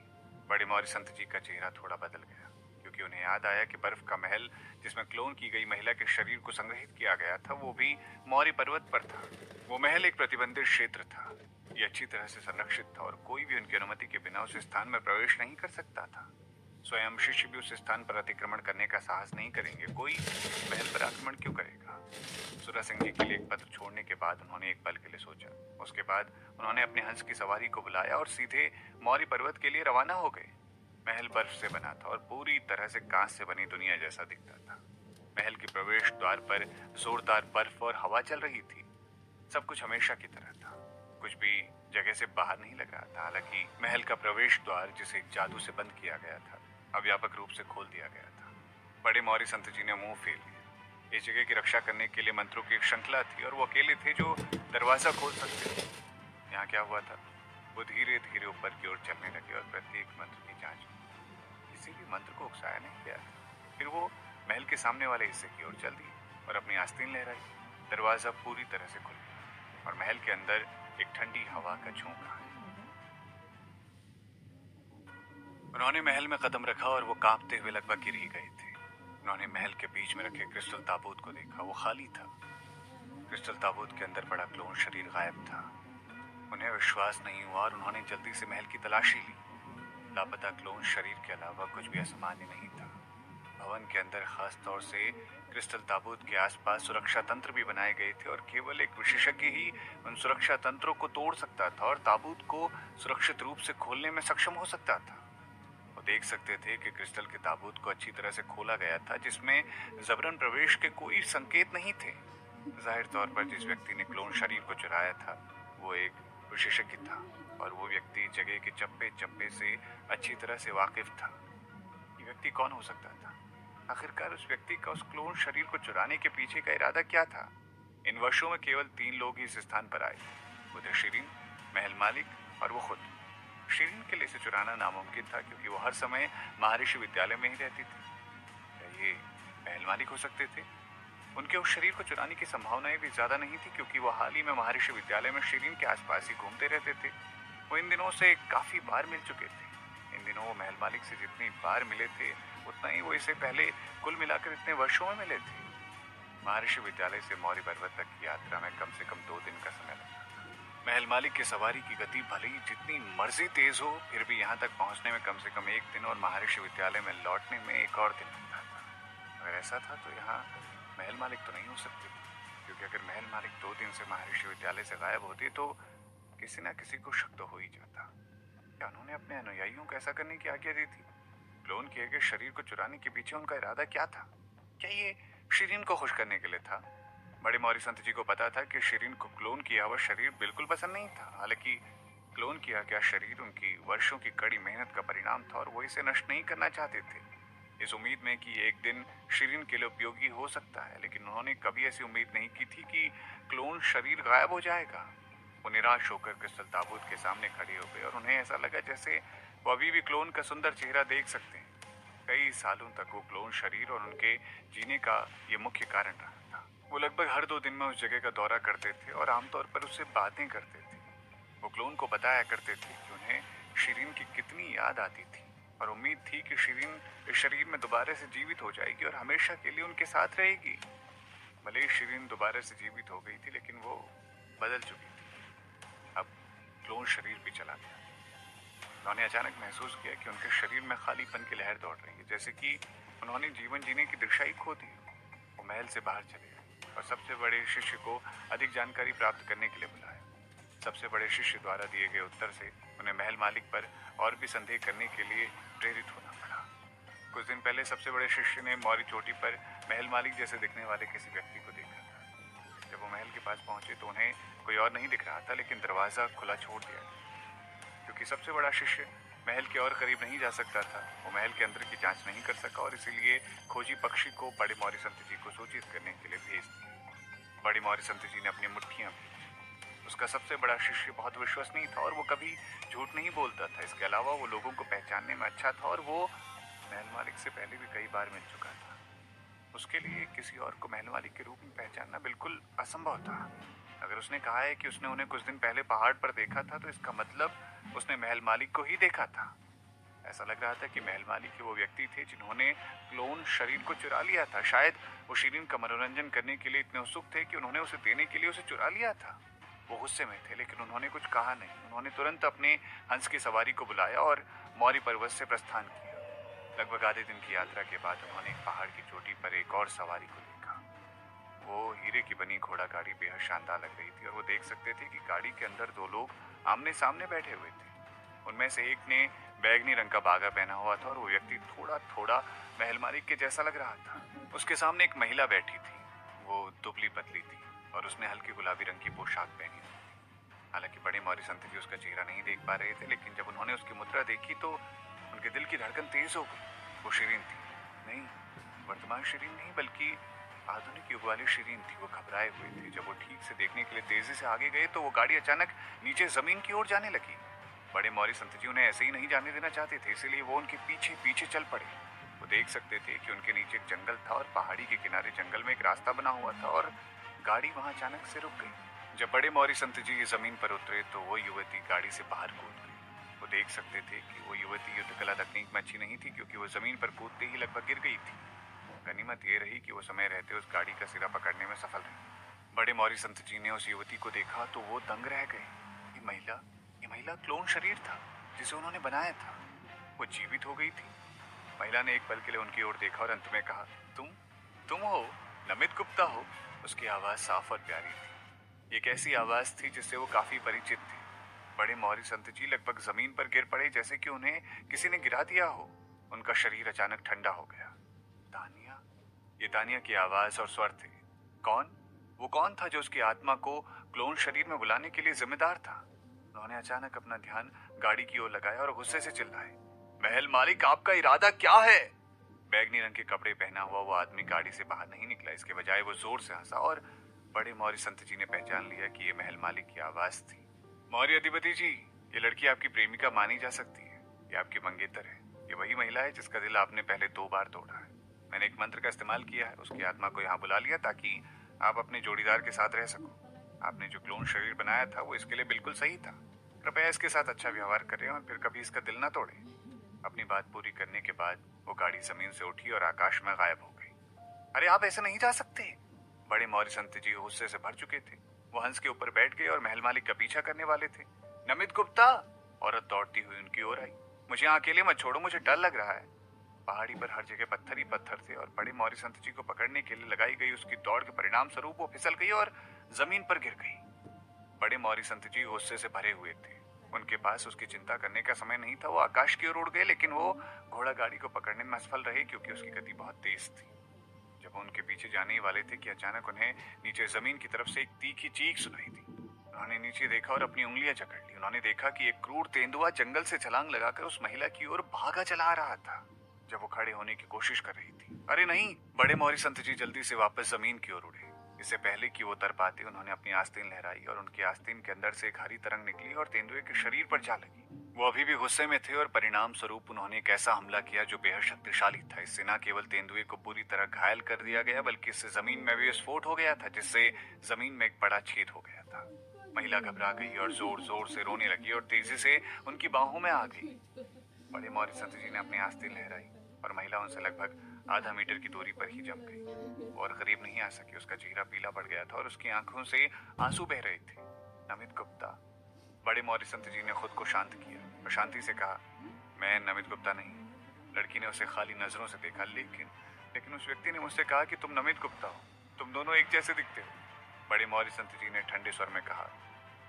Speaker 1: बड़े मौर्य संत जी का चेहरा थोड़ा बदल गया, क्योंकि उन्हें याद आया कि बर्फ का महल जिसमें क्लोन की गई महिला के शरीर को संग्रहित किया गया था वो भी मौर्य पर्वत पर था। वो महल एक प्रतिबंधित क्षेत्र था। ये अच्छी तरह से संरक्षित था और कोई भी उनकी अनुमति के बिना उस स्थान में प्रवेश नहीं कर सकता था। स्वयं शिष्य भी उस स्थान पर अतिक्रमण करने का साहस नहीं करेंगे। कोई महल पर आक्रमण क्यों करेगा? सुरा सिंह जी के लिए एक पत्र छोड़ने के बाद उन्होंने एक पल के लिए सोचा। उसके बाद उन्होंने अपने हंस की सवारी को बुलाया और सीधे मौर्य पर्वत के लिए रवाना हो गए। महल बर्फ से बना था और पूरी तरह से कांच से बनी दुनिया जैसा दिखता था। महल के प्रवेश द्वार पर जोरदार बर्फ और हवा चल रही थी। सब कुछ हमेशा की तरह था, कुछ भी जगह से बाहर नहीं लग रहा था। हालांकि महल का प्रवेश द्वार जिसे जादू से बंद किया गया था अब व्यापक रूप से खोल दिया गया था। बड़े मौर्य संत जी ने मुंह फेर लिया। इस जगह की रक्षा करने के लिए मंत्रों की एक श्रृंखला थी और वो अकेले थे जो दरवाजा खोल सकते थे। यहाँ क्या हुआ था? वो धीरे धीरे ऊपर की ओर चलने लगे और प्रत्येक मंत्र की जांच की। किसी भी मंत्र को उकसाया नहीं गया था। फिर वो महल के सामने वाले हिस्से की ओर चल दिए और अपनी आस्तीन लहराई। दरवाजा पूरी तरह से खुल गया और महल के अंदर एक ठंडी हवा का झोंका आया। उन्होंने महल में कदम रखा और वो कांपते हुए लगभग गिर ही गए थे। उन्होंने महल के बीच में रखे क्रिस्टल ताबूत को देखा। वो खाली था। क्रिस्टल ताबूत के अंदर पड़ा क्लोन शरीर गायब था। उन्हें विश्वास नहीं हुआ और उन्होंने जल्दी से महल की तलाशी ली। लापता क्लोन शरीर के अलावा कुछ भी असामान्य नहीं था। भवन के अंदर खास तौर से क्रिस्टल ताबूत के आसपास सुरक्षा तंत्र भी बनाए गए थे और केवल एक विशेषज्ञ ही उन सुरक्षा तंत्रों को तोड़ सकता था और ताबूत को सुरक्षित रूप से खोलने में सक्षम हो सकता था। वो देख सकते थे कि क्रिस्टल के ताबूत को अच्छी तरह से खोला गया था, जिसमें जबरन प्रवेश के कोई संकेत नहीं थे। जाहिर तौर पर जिस व्यक्ति ने क्लोन शरीर को चुराया था वो एक विशेषज्ञ था और वो व्यक्ति जगह के चप्पे चप्पे से अच्छी तरह से वाकिफ था। ये व्यक्ति कौन हो सकता था? आखिरकार उस व्यक्ति का उस क्लोन शरीर को चुराने के पीछे का इरादा क्या था? इन वर्षों में केवल 3 लोग ही इस स्थान पर आए, वो थे शिरीन, महल मालिक और वो खुद। शिरीन के लिए इसे चुराना नामुमकिन था क्योंकि वो हर समय महर्षि विद्यालय में ही रहती थी। क्या ये महल मालिक हो सकते थे? उनके उस शरीर को चुराने की संभावनाएं भी ज्यादा नहीं थी क्योंकि वो हाल ही में महर्षि विद्यालय में शिरीन के आसपास ही घूमते रहते थे। वो इन दिनों से काफी बार मिल चुके थे। इन दिनों वो महल मालिक से जितनी बार मिले थे उतना ही वो इससे पहले कुल मिलाकर इतने वर्षों में मिले थे। महर्षि विद्यालय से मौर्य पर्वत तक की यात्रा में कम से कम 2 दिन का समय लगा। महल मालिक की सवारी की गति भले ही जितनी मर्जी तेज हो फिर भी यहाँ तक पहुँचने में कम से कम 1 दिन और महर्षि विद्यालय में लौटने में 1 और दिन लगता था। अगर ऐसा था तो यहाँ महल मालिक तो नहीं हो सकते, क्योंकि अगर महल मालिक 2 दिन से महर्षि विद्यालय से गायब होते तो किसी ना किसी को शक तो हो ही जाता। क्या उन्होंने अपने अनुयायियों को ऐसा करने की आज्ञा दी थी? क्लोन किए गए शरीर को चुराने के पीछे उनका इरादा क्या था? क्या ये शिरीन को खुश करने के लिए था? बड़े मौर्य संत जी को पता था कि शिरीन को क्लोन किया हुआ शरीर बिल्कुल पसंद नहीं था। हालांकि क्लोन किया गया शरीर उनकी वर्षों की कड़ी मेहनत का परिणाम था और वो इसे नष्ट नहीं करना चाहते थे, इस उम्मीद में कि एक दिन शिरीन के लिए उपयोगी हो सकता है। लेकिन उन्होंने कभी ऐसी उम्मीद नहीं की थी कि क्लोन शरीर गायब हो जाएगा। वो निराश होकर क्रिस्टल ताबूत के सामने खड़े हो गए और उन्हें ऐसा लगा जैसे वो अभी भी क्लोन का सुंदर चेहरा देख सकते हैं। कई सालों तक वो क्लोन शरीर और उनके जीने का ये मुख्य कारण रहा था। वो लगभग हर 2 दिन में उस जगह का दौरा करते थे और आमतौर पर उससे बातें करते थे। वो क्लोन को बताया करते थे कि उन्हें शिरीन की कितनी याद आती थी और उम्मीद थी कि शिरीन इस शरीर में दोबारा से जीवित हो जाएगी और हमेशा के लिए उनके साथ रहेगी। भले ही शिरीन दोबारा से जीवित हो गई थी, लेकिन वो बदल चुकी थी। अब क्लोन शरीर भी चला गया। उन्होंने अचानक महसूस किया कि उनके शरीर में खालीपन की लहर दौड़ रही है, जैसे कि उन्होंने जीवन जीने की दिशा ही खो दी। वो महल से बाहर चले गए और सबसे बड़े शिष्य को अधिक जानकारी प्राप्त करने के लिए बुलाया। सबसे बड़े शिष्य द्वारा दिए गए उत्तर से उन्हें महल मालिक पर और भी संदेह करने के लिए प्रेरित होना पड़ा। कुछ दिन पहले सबसे बड़े शिष्य ने मौर्य चोटी पर महल मालिक जैसे दिखने वाले किसी व्यक्ति को देखा था। जब वो महल के पास पहुंचे तो उन्हें कोई और नहीं दिख रहा था, लेकिन दरवाजा खुला छोड़ दिया गया। क्योंकि सबसे बड़ा शिष्य महल के और करीब नहीं जा सकता था, वो महल के अंदर की जांच नहीं कर सका और इसीलिए खोजी पक्षी को बड़े मौर्य संत जी को सूचित करने के लिए भेज दिया। बड़े मौर्य संत जी ने अपनी मुट्ठियां भी। उसका सबसे बड़ा शिष्य बहुत विश्वसनीय था और वो कभी झूठ नहीं बोलता था। इसके अलावा वो लोगों को पहचानने में अच्छा था और वो महल मालिक से पहले भी कई बार मिल चुका था। उसके लिए किसी और को महल मालिक के रूप में पहचानना बिल्कुल असंभव था। अगर उसने कहा है कि उसने उन्हें कुछ दिन पहले पहाड़ पर देखा था, तो इसका मतलब उसने महल मालिक को ही देखा था। ऐसा लग रहा था कि महल मालिक ही वो व्यक्ति थे जिन्होंने क्लोन शरीर को चुरा लिया था। शायद वो शिरीन का मनोरंजन करने के लिए इतने उत्सुक थे कि उन्होंने उसे देने के लिए उसे चुरा लिया था। वो गुस्से में थे, लेकिन उन्होंने कुछ कहा नहीं। उन्होंने तुरंत अपने हंस की सवारी को बुलाया और मौर्य पर्वत से प्रस्थान किया। लगभग आधे दिन की यात्रा के बाद उन्होंने एक पहाड़ की चोटी पर एक और सवारी को देखा। वो हीरे की बनी घोड़ा गाड़ी बेहद शानदार लग रही थी और वो देख सकते थे कि गाड़ी के अंदर 2 लोग आमने सामने बैठे हुए थे। उनमें से एक ने बैगनी रंग का बागा पहना हुआ था और वो व्यक्ति थोड़ा थोड़ा महल मालिक के जैसा लग रहा था। उसके सामने एक महिला बैठी थी। वो दुबली पतली थी और उसने हल्की गुलाबी रंग की पोशाक पहनी हुई थी। हालांकि बड़े मौर्य संत जी उसका चेहरा नहीं देख पा रहे थे, लेकिन जब उन्होंने उसकी मुद्रा देखी तो उनके दिल की धड़कन तेज हो गई। वो शिरीन थी। नहीं, वर्तमान शिरीन नहीं, बल्कि आधुनिक युग वाली शिरीन थी। वो घबराए हुए थे। जब वो ठीक से देखने के लिए तेजी से आगे गए तो वो गाड़ी अचानक नीचे जमीन की ओर जाने लगी। बड़े मौर्य संत जी उन्हें ऐसे ही नहीं जाने देना चाहते थे, इसलिए वो उनके पीछे पीछे चल पड़े। वो देख सकते थे कि उनके नीचे एक जंगल था और पहाड़ी के किनारे जंगल में एक रास्ता बना हुआ था और गाड़ी वहां अचानक से रुक गई। जब बड़े मौर्य संत जी जमीन पर उतरे तो वो युवती गाड़ी से बाहर कूद गई। वो देख सकते थे कि वो युवती युद्ध कला तकनीक में अच्छी नहीं थी, क्योंकि वो जमीन पर कूदते ही लगभग गिर गई थी। गनीमत ये रही कि वो समय रहते उस गाड़ी का सिरा पकड़ने में सफल रही। बड़े मौर्य संत जी ने उस युवती को देखा तो वो दंग रह गए। ये महिला क्लोन शरीर था जिसे उन्होंने बनाया था। वो जीवित हो गई थी। महिला ने एक पल के लिए उनकी ओर देखा और अंत में कहा, तुम हो, नमित गुप्ता हो। उसकी आवाज साफ और प्यारी थी। एक ऐसी आवाज थी जिससे वो काफी परिचित थे। बड़े मौर्य संत जी लगभग जमीन पर गिर पड़े, जैसे कि उन्हें किसी ने गिरा दिया हो। उनका शरीर अचानक ठंडा हो गया। तानिया, ये तानिया की आवाज और स्वर थे। वो कौन था जो उसकी आत्मा को क्लोन शरीर में बुलाने के लिए जिम्मेदार था? उन्होंने अचानक अपना ध्यान गाड़ी की ओर लगाया और गुस्से से चिल्लाए, महल मालिक, आपका इरादा क्या है? बैगनी रंग के कपड़े पहना हुआ वो आदमी गाड़ी से बाहर नहीं निकला। इसके बजाय वो जोर से हंसा और बड़े मौर्य संत जी ने पहचान लिया कि ये महल मालिक की आवाज थी। मौर्य अधिपति जी, ये लड़की आपकी प्रेमिका मानी जा सकती है। ये आपकी मंगेतर है। ये वही महिला है जिसका दिल आपने पहले 2 बार तोड़ा है। मैंने एक मंत्र का इस्तेमाल किया है, उसकी आत्मा को यहाँ बुला लिया ताकि आप अपने जोड़ीदार के साथ रह सको। आपने जो क्लोन शरीर बनाया था वो इसके लिए बिल्कुल सही था। कृपया इसके साथ अच्छा व्यवहार करें और फिर कभी इसका दिल ना तोड़ें। अपनी बात पूरी करने के बाद वो गाड़ी जमीन से उठी और आकाश में गायब हो गई। अरे आप ऐसे नहीं जा सकते। बड़े मौर्य संत जी गुस्से से भर चुके थे। वो हंस के ऊपर बैठ गए और महल मालिक का पीछा करने वाले थे। नमित गुप्ता, औरत दौड़ती हुई उनकी ओर आई। मुझे यहाँ अकेले मत छोड़ो, मुझे डर लग रहा है। पहाड़ी पर हर जगह पत्थर ही पत्थर थे और बड़े मौर्य संत जी को पकड़ने के लिए लगाई गई उसकी दौड़ के परिणाम स्वरूप वो फिसल गई और जमीन पर गिर गई। बड़े मौर्य संत जी गुस्से से भरे हुए थे। उनके पास उसकी चिंता करने का समय नहीं था। वो आकाश की ओर उड़ गए, लेकिन वो घोड़ा गाड़ी को पकड़ने में असफल रहे क्योंकि उसकी गति बहुत तेज थी। जब वो उनके पीछे जाने ही वाले थे कि अचानक उन्हें नीचे जमीन की तरफ से एक तीखी चीख सुनाई दी। उन्होंने नीचे देखा और अपनी उंगलियां जकड़ ली। उन्होंने देखा कि एक क्रूर तेंदुआ जंगल से छलांग लगाकर उस महिला की ओर भागा चला आ रहा था जब वो खड़े होने की कोशिश कर रही थी। अरे नहीं! बड़े मौर्य संत जी जल्दी से वापस जमीन की ओर उड़े। इससे पहले कि वो तर पाते, उन्होंने अपनी आस्तीन लहराई और उनकी आस्तीन के अंदर से एक हरी तरंग निकली और तेंदुए के शरीर पर जा लगी। वो अभी भी गुस्से में थे और परिणाम स्वरूप उन्होंने एक ऐसा हमला किया जो बेहद शक्तिशाली था। इससे न केवल तेंदुए को बुरी तरह घायल कर दिया गया, बल्कि इससे जमीन में भी विस्फोट हो गया था, जिससे जमीन में एक बड़ा छेद हो गया था। महिला घबरा गई और जोर जोर से रोने लगी और तेजी से उनकी बाहों में आ गई। बड़े मौर्य संत जी ने अपनी आस्तीन लहराई और महिला उनसे लगभग आधा मीटर की दूरी पर ही जम गई और करीब नहीं आ सकी। उसका चेहरा पीला पड़ गया था और उसकी आंखों से आंसू बह रहे थे। नमित गुप्ता। बड़े मौर्य संत जी ने खुद को शांत किया और शांति से कहा, मैं नमित गुप्ता नहीं। लड़की ने उसे खाली नजरों से देखा, लेकिन उस व्यक्ति ने मुझसे कहा कि तुम नमित गुप्ता हो। तुम दोनों एक जैसे दिखते हो। बड़े मौर्य संत जी ने ठंडे स्वर में कहा,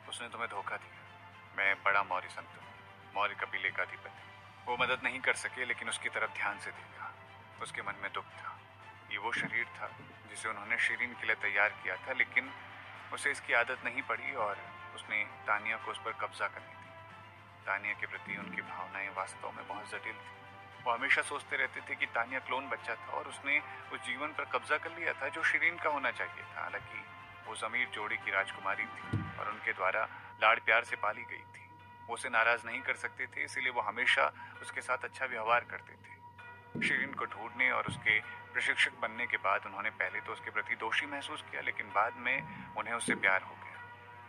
Speaker 1: उसने तुम्हें धोखा दिया। मैं बड़ा मौर्य संत हूँ, मौर्य कबीले का अधिपति। वो मदद नहीं कर सके, लेकिन उसकी तरफ ध्यान से देखा। उसके मन में दुख था। ये वो शरीर था जिसे उन्होंने शीरीन के लिए तैयार किया था, लेकिन उसे इसकी आदत नहीं पड़ी और उसने तानिया को उस पर कब्जा करनी थी। तानिया के प्रति उनकी भावनाएं वास्तव में बहुत जटिल थी। वो हमेशा सोचते रहते थे कि तानिया क्लोन बच्चा था और उसने उस जीवन पर कब्जा कर लिया था जो शीरीन का होना चाहिए था। हालांकि वो जमीर जोड़ी की राजकुमारी थी और उनके द्वारा लाड़ प्यार से पाली गई थी। वो उसे नाराज नहीं कर सकते थे, इसीलिए वो हमेशा उसके साथ अच्छा व्यवहार करते थे। शीरीन को ढूंढने और उसके प्रशिक्षक बनने के बाद उन्होंने पहले तो उसके प्रति दोषी महसूस किया, लेकिन बाद में उन्हें उससे प्यार हो गया।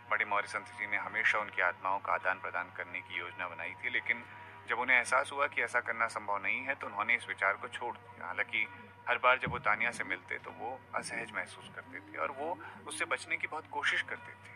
Speaker 1: बड़े मौर्य संत जी ने हमेशा उनकी आत्माओं का आदान प्रदान करने की योजना बनाई थी, लेकिन जब उन्हें एहसास हुआ कि ऐसा करना संभव नहीं है तो उन्होंने इस विचार को छोड़ दिया। हालांकि हर बार जब वो तानिया से मिलते तो वो असहज महसूस करते थे और वो उससे बचने की बहुत कोशिश करते थे।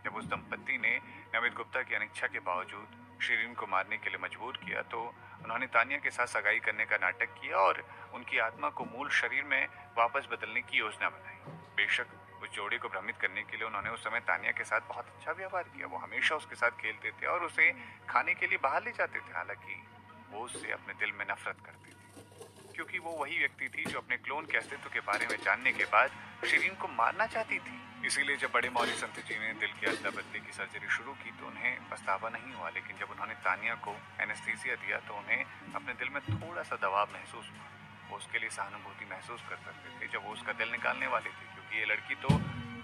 Speaker 1: जब उस दंपत्ति ने नमित गुप्ता की अनिच्छा के बावजूद शीरीन को मारने के लिए मजबूर किया तो उन्होंने तानिया के साथ सगाई करने का नाटक किया और उनकी आत्मा को मूल शरीर में वापस बदलने की योजना बनाई। बेशक उस जोड़ी को भ्रमित करने के लिए उन्होंने उस समय तानिया के साथ बहुत अच्छा व्यवहार किया। वो हमेशा उसके साथ खेलते थे और उसे खाने के लिए बाहर ले जाते थे। हालांकि वो उससे अपने दिल में नफरत करते थे, क्योंकि वो वही व्यक्ति थी जो अपने क्लोन के अस्तित्व के बारे में जानने के बाद शीरीन को मारना चाहती थी। इसीलिए जब बड़े मौर्य संत जी ने दिल की अदला बदली की सर्जरी शुरू की तो उन्हें पछतावा नहीं हुआ, लेकिन जब उन्होंने तानिया को एनेस्थीसिया दिया तो उन्हें अपने दिल में थोड़ा सा दबाव महसूस हुआ। वो उसके लिए सहानुभूति महसूस कर सकते थे जब वो उसका दिल निकालने वाले थे, क्योंकि ये लड़की तो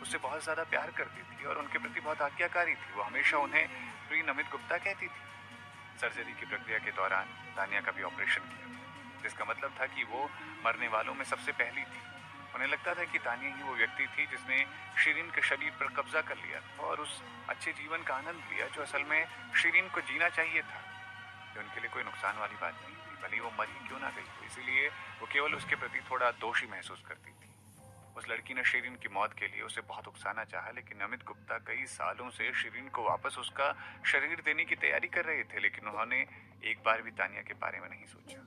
Speaker 1: उससे बहुत ज्यादा प्यार करती थी और उनके प्रति बहुत आज्ञाकारी थी। वो हमेशा उन्हें प्रिय नमित गुप्ता कहती थी। सर्जरी की प्रक्रिया के दौरान तानिया का भी ऑपरेशन किया, जिसका मतलब था कि वो मरने वालों में सबसे पहली थी। उन्हें लगता था कि तानिया ही वो व्यक्ति थी जिसने शीरीन के शरीर पर कब्जा कर लिया था और उस अच्छे जीवन का आनंद लिया जो असल में शीरीन को जीना चाहिए था। ये उनके लिए कोई नुकसान वाली बात नहीं थी, भले ही वो मरी क्यों ना गई हो। इसीलिए वो केवल उसके प्रति थोड़ा दोषी महसूस करती थी। उस लड़की ने शीरीन की मौत के लिए उसे बहुत उकसाना चाहा, लेकिन नमित गुप्ता कई सालों से शीरीन को वापस उसका शरीर देने की तैयारी कर रहे थे, लेकिन उन्होंने एक बार भी तानिया के बारे में नहीं सोचा।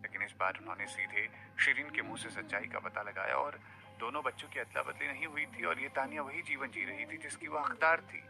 Speaker 1: लेकिन इस बार उन्होंने सीधे शीरीन के मुंह से सच्चाई का पता लगाया और दोनों बच्चों की अदला बदली नहीं हुई थी और ये तानिया वही जीवन जी रही थी जिसकी वह हकदार थी।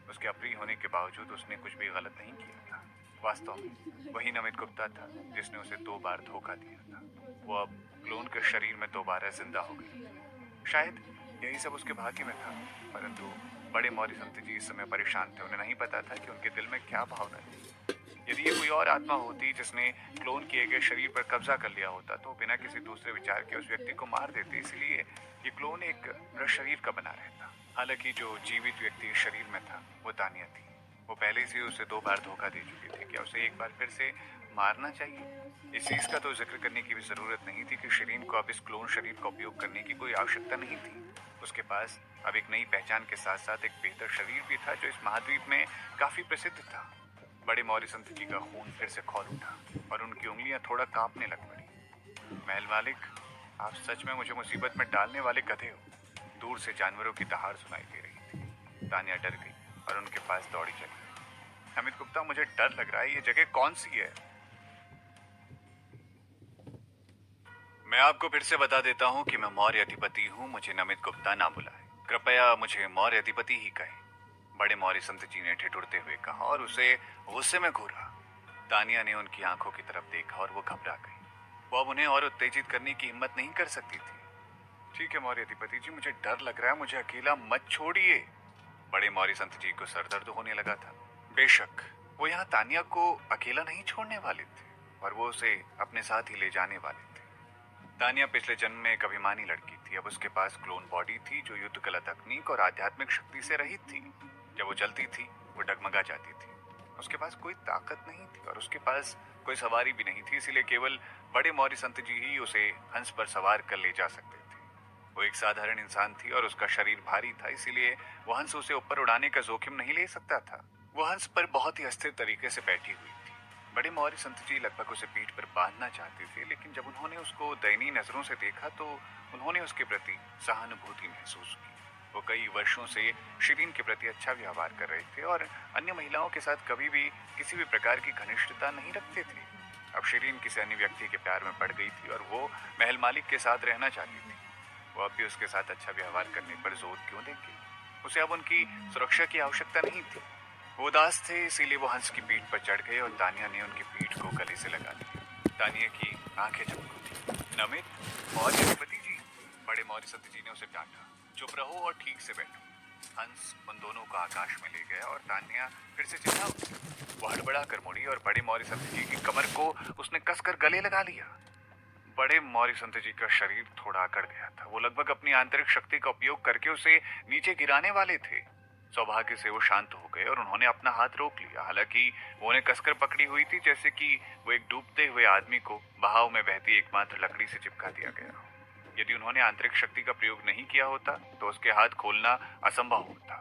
Speaker 1: उसके अप्रिय होने के बावजूद उसने कुछ भी गलत नहीं किया था। वास्तव में वही नमित गुप्ता था जिसने उसे 2 बार धोखा दिया था। वो अब क्लोन के शरीर में दोबारा जिंदा हो गई। शायद यही सब उसके भाग्य में था, परंतु बड़े मौर्य संत जी इस समय परेशान थे। उन्हें नहीं पता था कि उनके दिल में क्या भावना थी। यदि ये कोई और आत्मा होती जिसने क्लोन किए गए शरीर पर कब्जा कर लिया होता तो बिना किसी दूसरे विचार के उस व्यक्ति को मार देते। इसलिए ये क्लोन एक मृत शरीर का बना रहता। हालांकि जो जीवित व्यक्ति शरीर में था वो तानिया थी। वो पहले से उसे 2 बार धोखा दे चुके थे। क्या उसे एक बार फिर से मारना चाहिए? इस चीज का तो जिक्र करने की भी जरूरत नहीं थी कि शीरीन को अब इस क्लोन शरीर का उपयोग करने की कोई आवश्यकता नहीं थी। उसके पास अब एक नई पहचान के साथ साथ एक बेहतर शरीर भी था जो इस महाद्वीप में काफी प्रसिद्ध था। बड़े मौर्य संत जी का खून फिर से खौल उठा और उनकी उंगलियां थोड़ा कांपने लग पड़ी। महल मालिक, आप सच में मुझे मुसीबत में डालने वाले गधे हो। दूर से जानवरों की दहाड़ सुनाई दे रही थी। तानिया डर गई और उनके पास दौड़ी चली। नमित गुप्ता, मुझे डर लग रहा है। ये जगह कौन सी है? मैं आपको फिर से बता देता हूँ कि मैं मौर्य अधिपति हूँ। मुझे नमित गुप्ता ना बुलाए। कृपया मुझे मौर्य अधिपति ही कहें। बड़े मौर्य संत जी ने ठिठुरते हुए कहा और उसे गुस्से में घूरा। तानिया ने उनकी आंखों की तरफ देखा और वो घबरा गई। वो अब उन्हें और उत्तेजित करने की हिम्मत नहीं कर सकती थी। ठीक है मौर्य अधिपति जी, मुझे डर लग रहा है, मुझे अकेला मत छोड़िए। बड़े मौर्य संत जी को सरदर्द होने लगा था। बेशक वो यहाँ तानिया को अकेला नहीं छोड़ने वाले थे और वो उसे अपने साथ ही ले जाने वाले थे। तानिया पिछले जन्म में एक अभिमानी लड़की थी। अब उसके पास क्लोन बॉडी थी जो युद्ध कला तकनीक और आध्यात्मिक शक्ति से रहित थी। जब वो चलती थी वो डगमगा जाती थी। उसके पास कोई ताकत नहीं थी और उसके पास कोई सवारी भी नहीं थी, इसीलिए केवल बड़े मौर्य संत जी ही उसे हंस पर सवार कर ले जा सकते थे। वो एक साधारण इंसान थी और उसका शरीर भारी था, इसीलिए वो हंस उसे ऊपर उड़ाने का जोखिम नहीं ले सकता था। वो हंस पर बहुत ही अस्थिर तरीके से बैठी हुई थी। बड़े मौर्य संत जी लगभग उसे पीठ पर बांधना चाहते थे, लेकिन जब उन्होंने उसको दयनीय नजरों से देखा तो उन्होंने उसके प्रति सहानुभूति महसूस की। वो कई वर्षों से शिरीन के प्रति अच्छा व्यवहार कर रहे थे और अन्य महिलाओं के साथ कभी भी किसी भी प्रकार की घनिष्ठता नहीं रखते थे। अब शिरीन किसी अन्य व्यक्ति के प्यार में पड़ गई थी और वो महल मालिक के साथ रहना चाहती थी। वो अब भी उसके साथ अच्छा व्यवहार करने पर जोर क्यों देंगे? उसे अब उनकी सुरक्षा की आवश्यकता नहीं थी। वो उदास थे, इसीलिए वो हंस की पीठ पर चढ़ गए और तानिया ने उनकी पीठ को गले से लगा लिया। तानिया की आंखें चमक उठी। नमित, मौर्य अधिपति जी, बड़े मौर्य संत जी ने उसे डांटा। चुप रहो और ठीक से बैठो। हंस उन दोनों को आकाश में ले गया और तानिया फिर से चिल्ला उठी। वो हड़बड़ा कर मुड़ी और बड़े मौर्य संत जी की कमर को उसने कसकर गले लगा लिया। बड़े मौर्य संत जी का शरीर थोड़ा अकड़ गया था। वो लगभग अपनी आंतरिक शक्ति का उपयोग करके उसे नीचे गिराने वाले थे। सौभाग्य से वो शांत हो गए और उन्होंने अपना हाथ रोक लिया। हालांकि वो उन्हें कसकर पकड़ी हुई थी, जैसे कि वो एक डूबते हुए आदमी को बहाव में बहती एकमात्र लकड़ी से चिपका दिया गया। यदि उन्होंने आंतरिक शक्ति का प्रयोग नहीं किया होता तो उसके हाथ खोलना असंभव होता।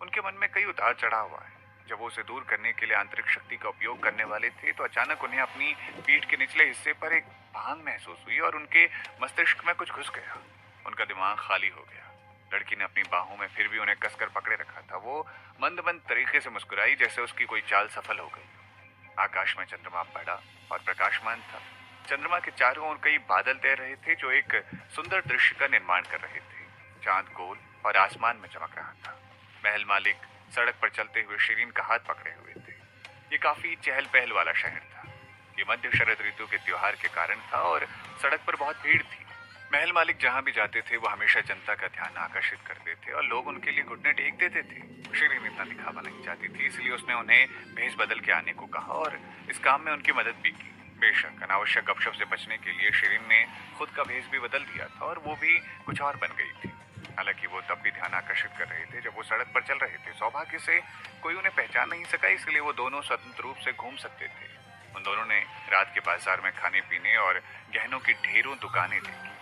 Speaker 1: उनके मन में कई उतार चढ़ाव आए। जब वो उसे दूर करने के लिए आंतरिक शक्ति का उपयोग करने वाले थे तो अचानक उन्हें अपनी पीठ के निचले हिस्से पर एक भांग महसूस हुई और उनके मस्तिष्क में कुछ घुस गया। उनका दिमाग खाली हो गया। लड़की ने अपनी बाहों में फिर भी उन्हें कसकर पकड़े रखा था। वो मंद मंद तरीके से मुस्कुराई, जैसे उसकी कोई चाल सफल हो गई। आकाश में चंद्रमा बड़ा और प्रकाशमान था। चंद्रमा के चारों ओर कई बादल तैर रहे थे जो एक सुंदर दृश्य का निर्माण कर रहे थे। चांद गोल और आसमान में चमक रहा था। महल मालिक सड़क पर चलते हुए शिरीन का हाथ पकड़े हुए थे। ये काफी चहल पहल वाला शहर था। ये मध्य शरद ऋतु के त्योहार के कारण था और सड़क पर बहुत भीड़ थी। महल मालिक जहां भी जाते थे वो हमेशा जनता का ध्यान आकर्षित करते थे और लोग उनके लिए घुटने टेक देते थे। शिरीन इतना दिखावा नहीं चाहती थी, इसलिए उसने उन्हें भेष बदल के आने को कहा और इस काम में उनकी मदद भी की। बेशक अनावश्यक गपशप से बचने के लिए शिरीन ने खुद का भेष भी बदल दिया था और वो भी कुछ और बन गई थी। हालांकि वो तब भी ध्यान आकर्षित कर रहे थे जब वो सड़क पर चल रहे थे। सौभाग्य से कोई उन्हें पहचान नहीं सका, इसलिए वो दोनों स्वतंत्र रूप से घूम सकते थे। उन दोनों ने रात के बाजार में खाने पीने और गहनों की ढेरों दुकानें देखी।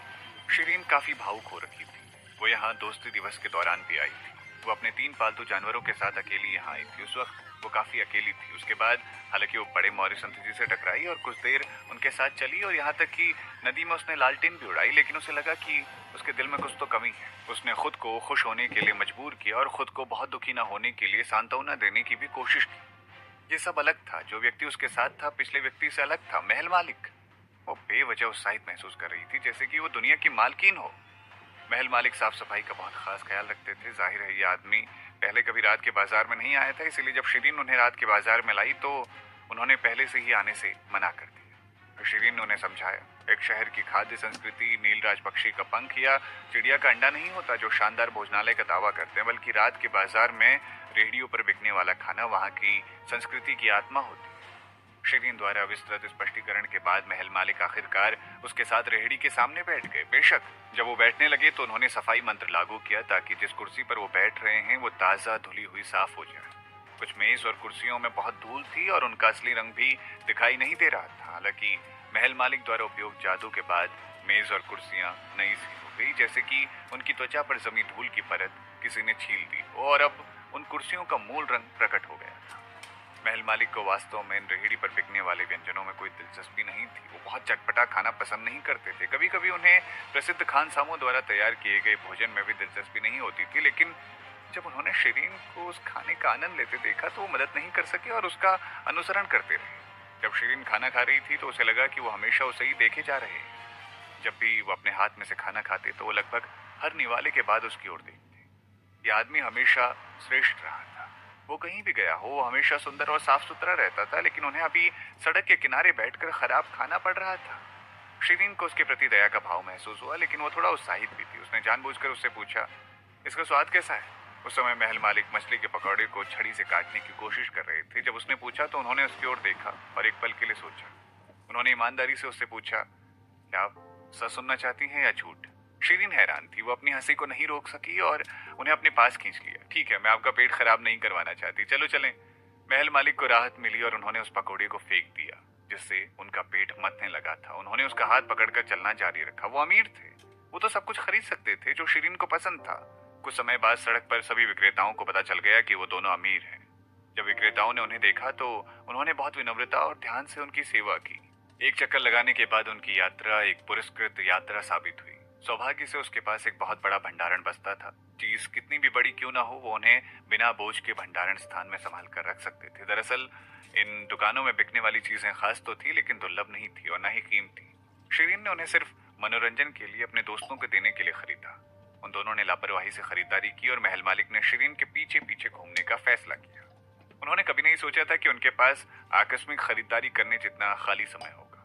Speaker 1: शिरीन काफी भावुक हो रखी थी। वो यहाँ दोस्ती दिवस के दौरान भी आई थी। वो अपने 3 पालतू जानवरों के साथ अकेली यहाँ आई थी। उस वक्त वो काफी अकेली थी। उसके बाद हालांकि वो बड़े मौर्य संत जी से टकराई और कुछ देर उनके साथ चली और यहाँ तक कि नदी में उसने लालटेन भी उड़ाई, लेकिन उसे लगा कि उसके दिल में कुछ तो कमी है। उसने खुद को खुश होने के लिए मजबूर किया और खुद को बहुत दुखी न होने के लिए सांत्वना देने की भी कोशिश की। ये सब अलग था। जो व्यक्ति उसके साथ था पिछले व्यक्ति से अलग था। महल मालिक वो बेवजह उत्साहित महसूस कर रही थी, जैसे कि वो दुनिया की मालकिन हो। महल मालिक साफ सफाई का बहुत खास ख्याल रखते थे। जाहिर है ये आदमी पहले कभी रात के बाजार में नहीं आया था, इसीलिए जब शिरीन उन्हें रात के बाजार में लाई तो उन्होंने पहले से ही आने से मना कर दिया। शिरीन ने उन्हें समझाया एक शहर की खाद्य संस्कृति नीलराज पक्षी का पंख या चिड़िया का अंडा नहीं होता जो शानदार भोजनालय का दावा करते हैं, बल्कि रात के बाजार में रेहड़ियों पर बिकने वाला खाना वहाँ की संस्कृति की आत्मा होती है। शिरीन द्वारा विस्तृत स्पष्टीकरण के बाद महल मालिक आखिरकार उसके साथ रेहड़ी के सामने बैठ गए। बेशक जब वो बैठने लगे तो उन्होंने सफाई मंत्र लागू किया ताकि जिस कुर्सी पर वो बैठ रहे हैं वो ताज़ा धुली हुई साफ हो जाए। कुछ मेज और कुर्सियों में बहुत धूल थी और उनका असली रंग भी दिखाई नहीं दे रहा था। हालांकि महल मालिक द्वारा उपयोग जादू के बाद मेज और कुर्सियां नई सी हो गई, जैसे कि उनकी त्वचा पर जमी धूल की परत किसी ने छील दी और अब उन कुर्सियों का मूल रंग प्रकट हो गया था। महल मालिक को वास्तव में इन रेहड़ी पर बिकने वाले व्यंजनों में कोई दिलचस्पी नहीं थी। वो बहुत चटपटा खाना पसंद नहीं करते थे। कभी कभी उन्हें प्रसिद्ध खानसामों द्वारा तैयार किए गए भोजन में भी दिलचस्पी नहीं होती थी, लेकिन जब उन्होंने शिरीन को उस खाने का आनंद लेते देखा तो वो मदद नहीं कर सके और उसका अनुसरण करते रहे। जब शिरीन खाना खा रही थी तो उसे लगा कि वो हमेशा उसे ही देखे जा रहे हैं। जब भी वो अपने हाथ में से खाना खाते तो वो लगभग हर निवाले के बाद उसकी ओर देखते। ये आदमी हमेशा श्रेष्ठ रहा था। वो कहीं भी गया हो वो हमेशा सुंदर और साफ सुथरा रहता था, लेकिन उन्हें अभी सड़क के किनारे बैठकर खराब खाना पड़ रहा था। शिरीन को उसके प्रति दया का भाव महसूस हुआ, लेकिन वो थोड़ा उत्साहित भी थी। उसने जानबूझकर उससे पूछा, इसका स्वाद कैसा है? उस समय महल मालिक मछली के पकौड़े को छड़ी से काटने की कोशिश कर रहे थे। जब उसने पूछा तो उन्होंने उसकी ओर देखा और एक पल के लिए सोचा। उन्होंने ईमानदारी से उससे पूछा, क्या आप सच सुनना चाहती हैं या झूठ? शिरीन हैरान थी, वो अपनी हंसी को नहीं रोक सकी और उन्हें अपने पास खींच लिया। ठीक है, मैं आपका पेट खराब नहीं करवाना चाहती, चलो चलें। महल मालिक को राहत मिली और उन्होंने उस पकौड़े को फेंक दिया, जिससे उनका पेट मथने लगा था। उन्होंने उसका हाथ पकड़कर चलना जारी रखा। वो अमीर थे, वो तो सब कुछ खरीद सकते थे जो शिरीन को पसंद था। कुछ समय बाद सड़क पर सभी विक्रेताओं को पता चल गया कि वो दोनों अमीर हैं। जब विक्रेताओं ने उन्हें देखा तो उन्होंने बहुत विनम्रता और ध्यान से उनकी सेवा की। एक चक्कर लगाने के बाद उनकी यात्रा एक पुरस्कृत यात्रा साबित हुई। सौभाग्य से उसके पास एक बहुत बड़ा भंडारण बस्ता था। चीज कितनी भी बड़ी क्यों ना हो, वो उन्हें बिना बोझ के भंडारण स्थान में संभाल कर रख सकते थे। दरअसल इन दुकानों में बिकने वाली चीजें खास तो थी, लेकिन दुर्लभ नहीं थी और ना ही कीमती। शिरीन ने उन्हें सिर्फ मनोरंजन के लिए अपने दोस्तों को देने के लिए खरीदा। उन दोनों ने लापरवाही से खरीदारी की और महल मालिक ने शिरीन के पीछे पीछे घूमने का फैसला किया। उन्होंने कभी नहीं सोचा था कि उनके पास आकस्मिक खरीदारी करने जितना खाली समय होगा।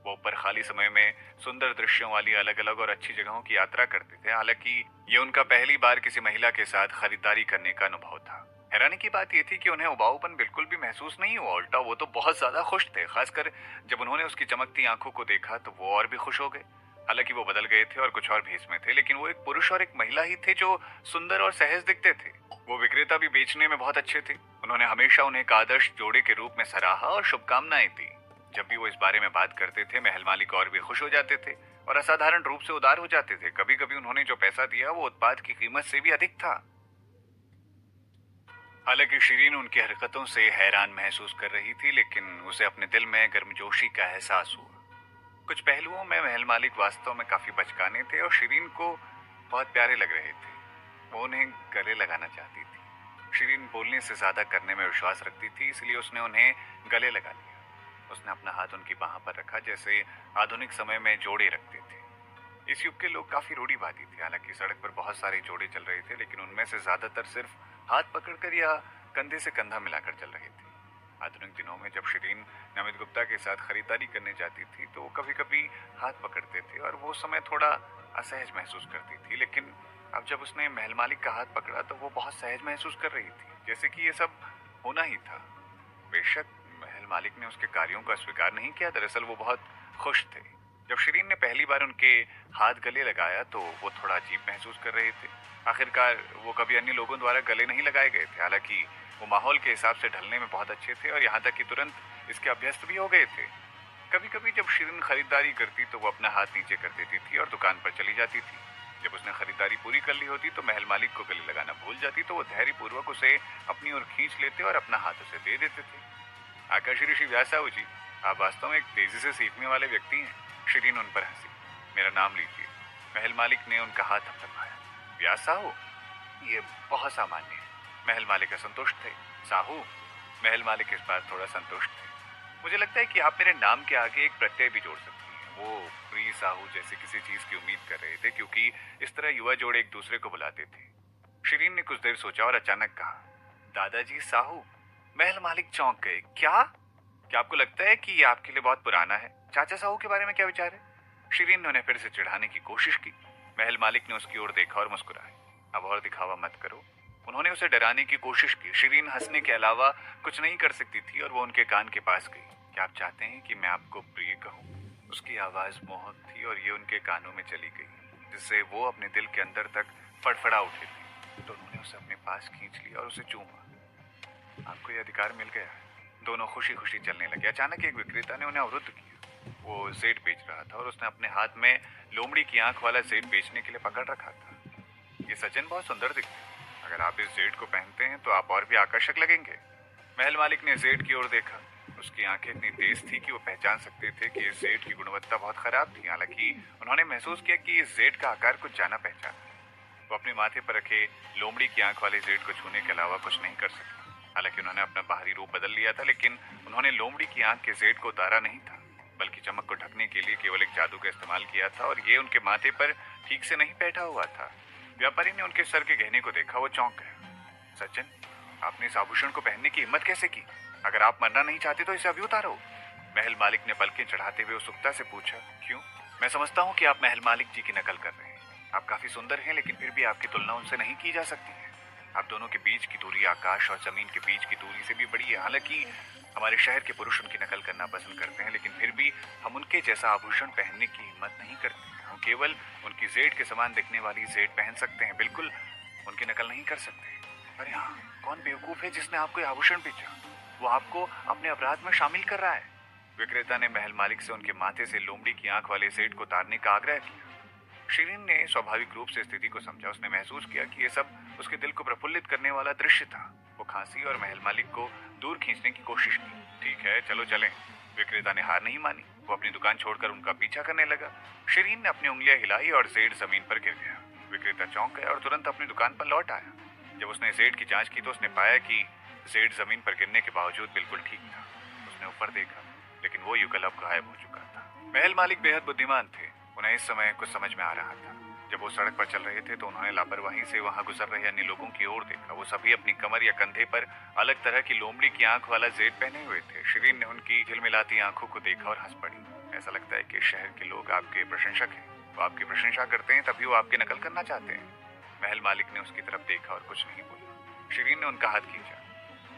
Speaker 1: वो ऊपर खाली समय में सुंदर दृश्यों वाली अलग अलग और अच्छी जगहों की यात्रा करते थे। हालांकि ये उनका पहली बार किसी महिला के साथ खरीदारी करने का अनुभव था। हैरानी की बात यह थी कि उन्हें उबाऊपन बिल्कुल भी महसूस नहीं हुआ। उल्टा वो तो बहुत ज्यादा खुश थे। खासकर जब उन्होंने उसकी चमकती आंखों को देखा तो वो और भी खुश हो गए। हालांकि वो बदल गए थे और कुछ और भेष में थे, लेकिन वो एक पुरुष और एक महिला ही थे जो सुंदर और सहज दिखते थे। वो विक्रेता भी बेचने में बहुत अच्छे थे। उन्होंने हमेशा उन्हें एक आदर्श जोड़े के रूप में सराहा और शुभकामनाएं दी। जब भी वो इस बारे में बात करते थे महल मालिक और भी खुश हो जाते थे और असाधारण रूप से उदार हो जाते थे। कभी कभी उन्होंने जो पैसा दिया वो उत्पाद की कीमत से भी अधिक था। हालांकि शिरीन उनकी हरकतों से हैरान महसूस कर रही थी, लेकिन उसे अपने दिल में गर्मजोशी का एहसास हुआ। कुछ पहलुओं में महल मालिक वास्तव में काफी बचकाने थे और शिरीन को बहुत प्यारे लग रहे थे। वो उन्हें गले लगाना चाहती थी। शिरीन बोलने से ज्यादा करने में विश्वास रखती थी, इसलिए उसने उन्हें गले लगा लिया। उसने अपना हाथ उनकी बाह पर रखा, जैसे आधुनिक समय में जोड़े रखते थे। इस युग के लोग काफी रूढ़िवादी थे। हालांकि सड़क पर बहुत सारे जोड़े चल रहे थे, लेकिन उनमें से ज्यादातर सिर्फ हाथ पकड़कर या कंधे से कंधा मिलाकर चल रहे थे। आधुनिक दिनों में जब शिरीन नमित गुप्ता के साथ खरीदारी करने जाती थी तो वो कभी कभी हाथ पकड़ते थे और वो समय थोड़ा असहज महसूस करती थी। लेकिन अब जब उसने महल मालिक का हाथ पकड़ा तो वो बहुत सहज महसूस कर रही थी, जैसे कि ये सब होना ही था। बेशक महल मालिक ने उसके कार्यों को अस्वीकार नहीं किया। दरअसल वो बहुत खुश थे। जब शिरीन ने पहली बार उनके हाथ गले लगाया तो वो थोड़ा अजीब महसूस कर रहे थे। आखिरकार वो कभी अन्य लोगों द्वारा गले नहीं लगाए गए थे। हालांकि वो माहौल के हिसाब से ढलने में बहुत अच्छे थे और यहाँ तक कि तुरंत इसके अभ्यस्त भी हो गए थे। कभी कभी जब शिरीन खरीदारी करती तो वो अपना हाथ नीचे कर देती थी और दुकान पर चली जाती थी। जब उसने खरीदारी पूरी कर ली होती तो महल मालिक को गले लगाना भूल जाती, तो वो धैर्यपूर्वक उसे अपनी ओर खींच लेते और अपना हाथ उसे दे देते थे। आकाशी ऋषि व्यासाहु जी, आप वास्तव में एक तेजी से सीखने वाले व्यक्ति हैं। शिरीन उन पर हंसी। मेरा नाम लीजिए। महल मालिक ने उनका हाथ थपथपाया। व्यासाहु, ये बहुत सामान्य है। महल मालिक असंतुष्ट थे। साहू, महल मालिक इस बार थोड़ा संतुष्ट थे। मुझे लगता है कि आप मेरे नाम के आगे एक प्रत्यय भी जोड़ सकती हैं। वो प्रिय साहू जैसे किसी चीज की उम्मीद कर रहे थे, क्योंकि इस तरह युवा जोड़े एक दूसरे को बुलाते थे। शिरीन ने कुछ देर सोचा और अचानक कहा, दादाजी साहू। महल मालिक चौंक गए। क्या आपको लगता है कि ये आपके लिए बहुत पुराना है? चाचा साहू के बारे में क्या विचार है? शिरीन ने उन्हें फिर से चिढ़ाने की कोशिश की। महल मालिक ने उसकी ओर देखा और मुस्कुराए। अब और दिखावा मत करो। उन्होंने उसे डराने की कोशिश की। शिरीन हंसने के अलावा कुछ नहीं कर सकती थी और वो उनके कान के पास गई। क्या आप चाहते हैं कि मैं आपको प्रिय कहूँ? उसकी आवाज मोहक थी और ये उनके कानों में चली गई, जिससे वो अपने दिल के अंदर तक फड़फड़ा उठे थे। तो उन्होंने उसे अपने पास खींच लिया और उसे चूमा। आपको ये अधिकार मिल गया है। दोनों खुशी खुशी चलने लगे। अचानक एक विक्रेता ने उन्हें अवरुद्ध किया। वो सेठ बेच रहा था और उसने अपने हाथ में लोमड़ी की आंख वाला सेठ बेचने के लिए पकड़ रखा था। ये सचिन बहुत सुंदर दिखते हैं। अगर आप इस सेठ को पहनते हैं तो आप और भी आकर्षक लगेंगे। महल मालिक ने सेठ की ओर देखा। उसकी आंखें इतनी तेज थी कि वो पहचान सकते थे कि इस सेठ की गुणवत्ता बहुत खराब थी। हालांकि उन्होंने महसूस किया कि इस सेठ का आकार कुछ जाना पहचाना है। वो अपने माथे पर रखे लोमड़ी की आंख वाले सेठ को छूने के अलावा कुछ नहीं कर सके। हालांकि उन्होंने अपना बाहरी रूप बदल लिया था, लेकिन उन्होंने लोमड़ी की आंख के सेठ को उतारा नहीं था, बल्कि चमक को ढकने के लिए केवल एक जादू का इस्तेमाल किया था और ये उनके माथे पर ठीक से नहीं बैठा हुआ था। व्यापारी ने उनके सर के गहने को देखा। वो चौंक गया। सज्जन, आपने इस आभूषण को पहनने की हिम्मत कैसे की? अगर आप मरना नहीं चाहते तो इसे अभी उतारो। महल मालिक ने पलकें चढ़ाते हुए उत्सुकता से पूछा। क्यों? मैं समझता हूँ कि आप महल मालिक जी की नकल कर रहे हैं। आप काफी सुंदर हैं, लेकिन फिर भी आपकी तुलना उनसे नहीं की जा सकती है। आप दोनों के बीच की दूरी आकाश और जमीन के बीच की दूरी से भी बड़ी है। हालांकि हमारे शहर के पुरुष उनकी नकल करना पसंद करते हैं, लेकिन फिर भी हम उनके जैसा आभूषण पहनने की हिम्मत नहीं करते। हम केवल उनकी जेड के समान दिखने वाली जेड पहन सकते हैं, बिल्कुल उनकी नकल नहीं कर सकते। अरे हाँ, कौन बेवकूफ है जिसने आपको ये आभूषण बेचा? वो आपको अपने अपराध में शामिल कर रहा है। विक्रेता ने महल मालिक से उनके माथे से लोमड़ी की आंख वाले सेठ को उतारने का आग्रह किया। शिरीन ने स्वाभाविक रूप से स्थिति को समझा। उसने महसूस किया कि यह सब उसके दिल को प्रफुल्लित करने वाला दृश्य था। वो खांसी और महल मालिक को दूर खींचने की कोशिश की। ठीक है, चलो चलें। विक्रेता ने हार नहीं मानी। वो अपनी दुकान छोड़कर उनका पीछा करने लगा। शिरीन ने अपनी उंगलियां हिलाई और जेड जमीन पर गिर गया। विक्रेता चौंक गया और तुरंत अपनी दुकान पर लौट आया। जब उसने जेड की जांच की तो उसने पाया कि जेड जमीन पर गिरने के बावजूद बिल्कुल ठीक था। उसने ऊपर देखा, लेकिन वो युगल अब गायब हो चुका था। महल मालिक बेहद बुद्धिमान थे। उन्हें इस समय कुछ समझ में आ रहा था। जब वो सड़क पर चल रहे थे तो उन्होंने लापरवाही से वहां गुजर रहे अन्य लोगों की ओर देखा। वो सभी अपनी कमर या कंधे पर अलग तरह की लोमड़ी की आंख वाला जेड पहने हुए थे। शिरीन ने उनकी झिलमिलाती आंखों को देखा और हंस पड़ी। ऐसा लगता है कि शहर के लोग आपके प्रशंसक हैं। वो आपकी प्रशंसा करते हैं, तभी वो आपकी नकल करना चाहते हैं। महल मालिक ने उसकी तरफ देखा और कुछ नहीं बोला। शिरीन ने उनका हाथ खींचा।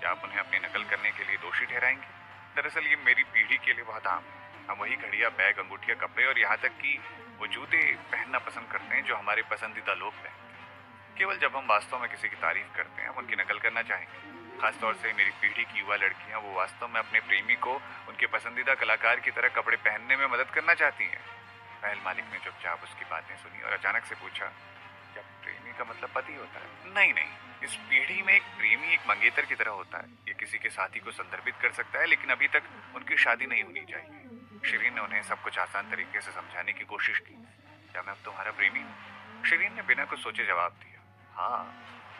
Speaker 1: क्या आप उन्हें अपनी नकल करने के लिए दोषी ठहराएंगे? दरअसल ये मेरी पीढ़ी के लिए बहुत आम है। हम वही घड़ियां, बैग, अंगूठियां, कपड़े और यहाँ तक कि वो जूते पहनना पसंद करते हैं जो हमारे पसंदीदा लोग पहनते हैं। केवल जब हम वास्तव में किसी की तारीफ करते हैं, हम उनकी नकल करना चाहेंगे। खासतौर से मेरी पीढ़ी की युवा लड़कियां, वो वास्तव में अपने प्रेमी को उनके पसंदीदा कलाकार की तरह कपड़े पहनने में मदद करना चाहती हैं। महल मालिक ने चुपचाप उसकी बातें सुनी और अचानक से पूछा, क्या प्रेमी का मतलब पति होता है? नहीं नहीं, इस पीढ़ी में एक प्रेमी एक मंगेतर की तरह होता है। ये किसी के साथी को संदर्भित कर सकता है, लेकिन अभी तक उनकी शादी नहीं होनी चाहिए। शिरीन ने उन्हें सब कुछ आसान तरीके से समझाने की कोशिश की। क्या मैं अब तुम्हारा प्रेमी हूँ? शिरीन ने बिना कुछ सोचे जवाब दिया। हाँ।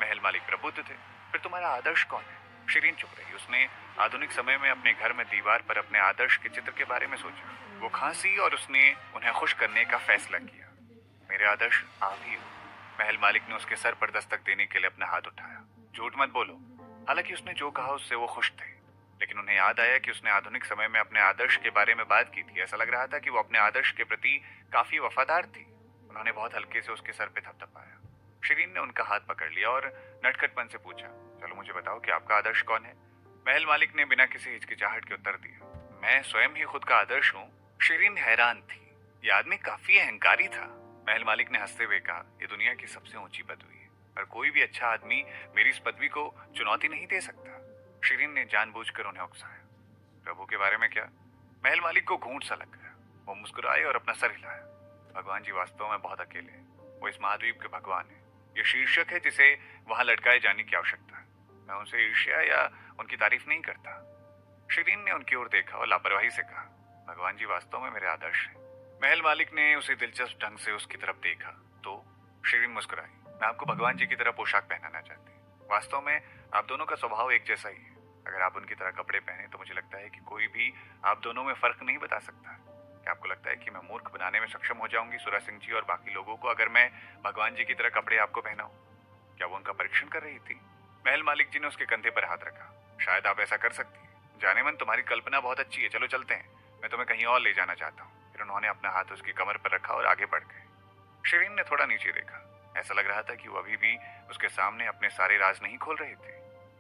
Speaker 1: महल मालिक प्रबुद्ध थे। फिर तुम्हारा आदर्श कौन है? शिरीन चुप रही। उसने आधुनिक समय में अपने घर में दीवार पर अपने आदर्श के चित्र के बारे में सोचा। वो खांसी और उसने उन्हें खुश करने का फैसला किया। मेरे आदर्श आप ही हो। महल मालिक ने उसके सर पर दस्तक देने के लिए अपना हाथ उठाया। झूठ मत बोलो। हालांकि उसने जो कहा उससे वो खुश थे, लेकिन उन्हें याद आया कि उसने आधुनिक समय में अपने आदर्श के बारे में बात की थी। ऐसा लग रहा था कि वो अपने आदर्श के प्रति काफी वफादार थी। उन्होंने बहुत हल्के से उसके सर पे थपथपाया। शिरीन ने उनका हाथ पकड़ लिया और नटखटपन से पूछा, चलो मुझे बताओ कि आपका आदर्श कौन है? महल मालिक ने बिना किसी हिचकिचाहट के उत्तर दिया, मैं स्वयं ही खुद का आदर्श हूँ। शिरीन हैरान थी। यह आदमी काफी अहंकारी था। महल मालिक ने हंसते हुए कहा, यह दुनिया की सबसे ऊंची पदवी है और कोई भी अच्छा आदमी मेरी इस पदवी को चुनौती नहीं दे सकता। शिरीन ने जानबूझकर उन्हें उकसाया। प्रभु के बारे में क्या? महल मालिक को घूंट सा लग गया। वो मुस्कुराए और अपना सर हिलाया। भगवान जी वास्तव में बहुत अकेले हैं। वो इस महाद्वीप के भगवान है। ये शीर्षक है जिसे वहां लटकाए जाने की आवश्यकता है। मैं उनसे ईर्ष्या या उनकी तारीफ नहीं करता। शिरीन ने उनकी ओर देखा और लापरवाही से कहा, भगवान जी वास्तव में मेरे आदर्श हैं। महल मालिक ने उसे दिलचस्प ढंग से उसकी तरफ देखा तो शिरीन मुस्कुराई। मैं आपको भगवान जी की तरह पोशाक पहनाना चाहती हूँ। वास्तव में आप दोनों का स्वभाव एक जैसा ही है। अगर आप उनकी तरह कपड़े पहने तो मुझे लगता है कि कोई भी आप दोनों में फर्क नहीं बता सकता। क्या आपको लगता है कि मैं मूर्ख बनाने में सक्षम हो जाऊंगी सुरा सिंह जी और बाकी लोगों को अगर मैं भगवान जी की तरह कपड़े आपको पहनाऊं? क्या वो उनका परीक्षण कर रही थी? महल मालिक जी ने उसके कंधे पर हाथ रखा। शायद आप ऐसा कर सकती हैं। जाने मन, तुम्हारी कल्पना बहुत अच्छी है। चलो चलते हैं, मैं तुम्हें कहीं और ले जाना चाहता हूँ। फिर उन्होंने अपना हाथ उसकी कमर पर रखा और आगे बढ़ गए। शिरीन ने थोड़ा नीचे देखा। ऐसा लग रहा था कि वो अभी भी उसके सामने अपने सारे राज नहीं खोल रहे थे।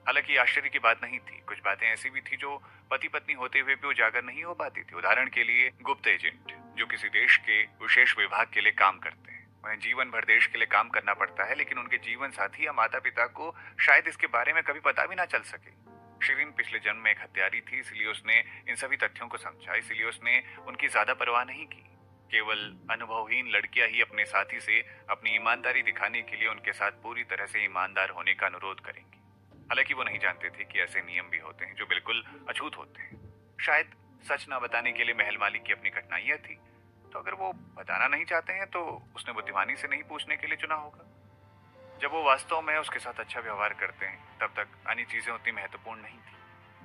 Speaker 1: हालांकि आश्चर्य की बात नहीं थी। कुछ बातें ऐसी भी थी जो पति पत्नी होते हुए भी उजागर नहीं हो पाती थी। उदाहरण के लिए गुप्त एजेंट जो किसी देश के विशेष विभाग के लिए काम करते हैं। उन्हें जीवन भर देश के लिए काम करना पड़ता है, लेकिन उनके जीवन साथी या माता पिता को शायद इसके बारे में कभी पता भी ना चल सके। शिरीन पिछले जन्म में एक हत्यारी थी, इसलिए उसने इन सभी तथ्यों को समझा। इसलिए उसने उनकी ज्यादा परवाह नहीं की। केवल अनुभवहीन लड़कियां ही अपने साथी से अपनी ईमानदारी दिखाने के लिए उनके साथ पूरी तरह से ईमानदार होने का अनुरोध करेंगी। हालांकि वो नहीं जानते थे कि ऐसे नियम भी होते हैं जो बिल्कुल अछूत होते हैं। शायद सच ना बताने के लिए महल मालिक की अपनी कठिनाइयां थी, तो अगर वो बताना नहीं चाहते हैं तो उसने बुद्धिमानी से नहीं पूछने के लिए चुना होगा। जब वो वास्तव में उसके साथ अच्छा व्यवहार करते हैं तब तक अन्य चीजें उतनी महत्वपूर्ण नहीं थी।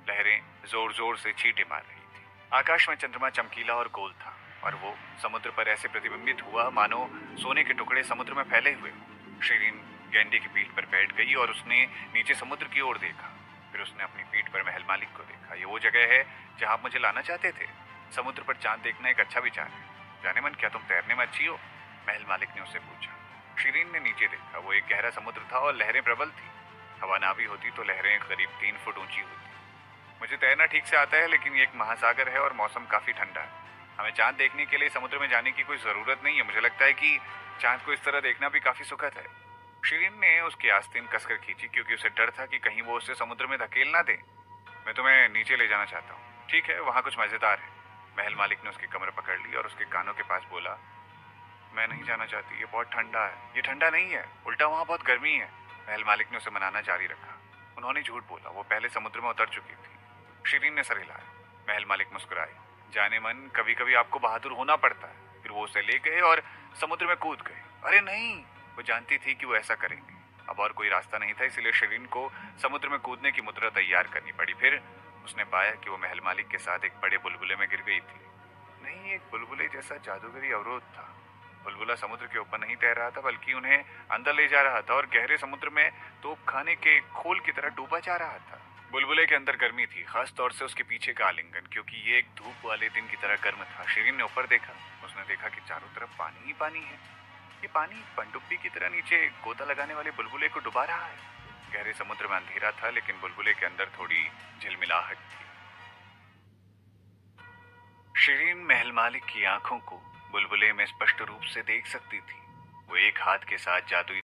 Speaker 1: लहरें जोर जोर से छींटे मार रही थी। आकाश में चंद्रमा चमकीला और गोल था और वो समुद्र पर ऐसे प्रतिबिंबित हुआ मानो सोने के टुकड़े समुद्र में फैले हुए हों। शिरीन गेंडे की पीठ पर बैठ गई और उसने नीचे समुद्र की ओर देखा। फिर उसने अपनी पीठ पर महल मालिक को देखा। ये वो जगह है जहां आप मुझे लाना चाहते थे। समुद्र पर चांद देखना एक अच्छा विचार है। जाने मन, क्या तुम तैरने में अच्छी हो? महल मालिक ने उससे पूछा। शिरीन ने नीचे देखा। वो एक गहरा समुद्र था और लहरें प्रबल थी। हवा ना भी होती तो लहरें करीब 3 फुट ऊंची होती। मुझे तैरना ठीक से आता है, लेकिन ये एक महासागर है और मौसम काफी ठंडा है। हमें चांद देखने के लिए समुद्र में जाने की कोई जरूरत नहीं है। मुझे लगता है कि चांद को इस तरह देखना भी काफी सुखद है। शिरीन ने उसकी आस्तीन कसकर खींची, क्योंकि उसे डर था कि कहीं वो उसे समुद्र में धकेल ना दे। मैं तुम्हें नीचे ले जाना चाहता हूँ। ठीक है, वहां कुछ मजेदार है। महल मालिक ने उसकी कमर पकड़ ली और उसके कानों के पास बोला, मैं नहीं जाना चाहती, ये बहुत ठंडा है। ये ठंडा नहीं है, उल्टा वहां बहुत गर्मी है। महल मालिक ने उसे मनाना जारी रखा। उन्होंने झूठ बोला, वो पहले समुद्र में उतर चुकी थी। शिरीन ने सर हिलाया। महल मालिक मुस्कुराए। जाने मन, कभी कभी आपको बहादुर होना पड़ता है। फिर वो उसे ले गए और समुद्र में कूद गए। अरे नहीं, वो जानती थी कि वो ऐसा करेंगे। अब और कोई रास्ता नहीं था, इसलिए शिरीन को समुद्र में कूदने की मुद्रा तैयार करनी पड़ी। फिर उसने पाया कि वो महल मालिक के साथ एक बड़े बुलबुले में गिर गई थी। नहीं, एक बुलबुले जैसा जादूगरी अवरोध था। बुलबुला समुद्र के ऊपर नहीं तैर रहा था, बल्कि उन्हें अंदर ले जा रहा था और गहरे समुद्र में तोप खाने के खोल की तरह डूबा जा रहा था। बुलबुले के अंदर गर्मी थी, खास तौर से उसके पीछे का आलिंगन, क्योंकि ये एक धूप वाले दिन की तरह गर्म था। शिरीन ने ऊपर देखा। उसने देखा कि चारों तरफ पानी ही पानी है। ये पानी पनडुब्बी की तरह नीचे गोता लगाने वाले बुलबुले को डुबा रहा है। गहरे समुद्र में अंधेरा था, लेकिन बुलबुले के अंदर थोड़ी झिलमिलाहट थी। शिरीन महल मालिक की आंखों को बुलबुले में स्पष्ट रूप से देख सकती थी। वो एक हाथ के साथ जादुई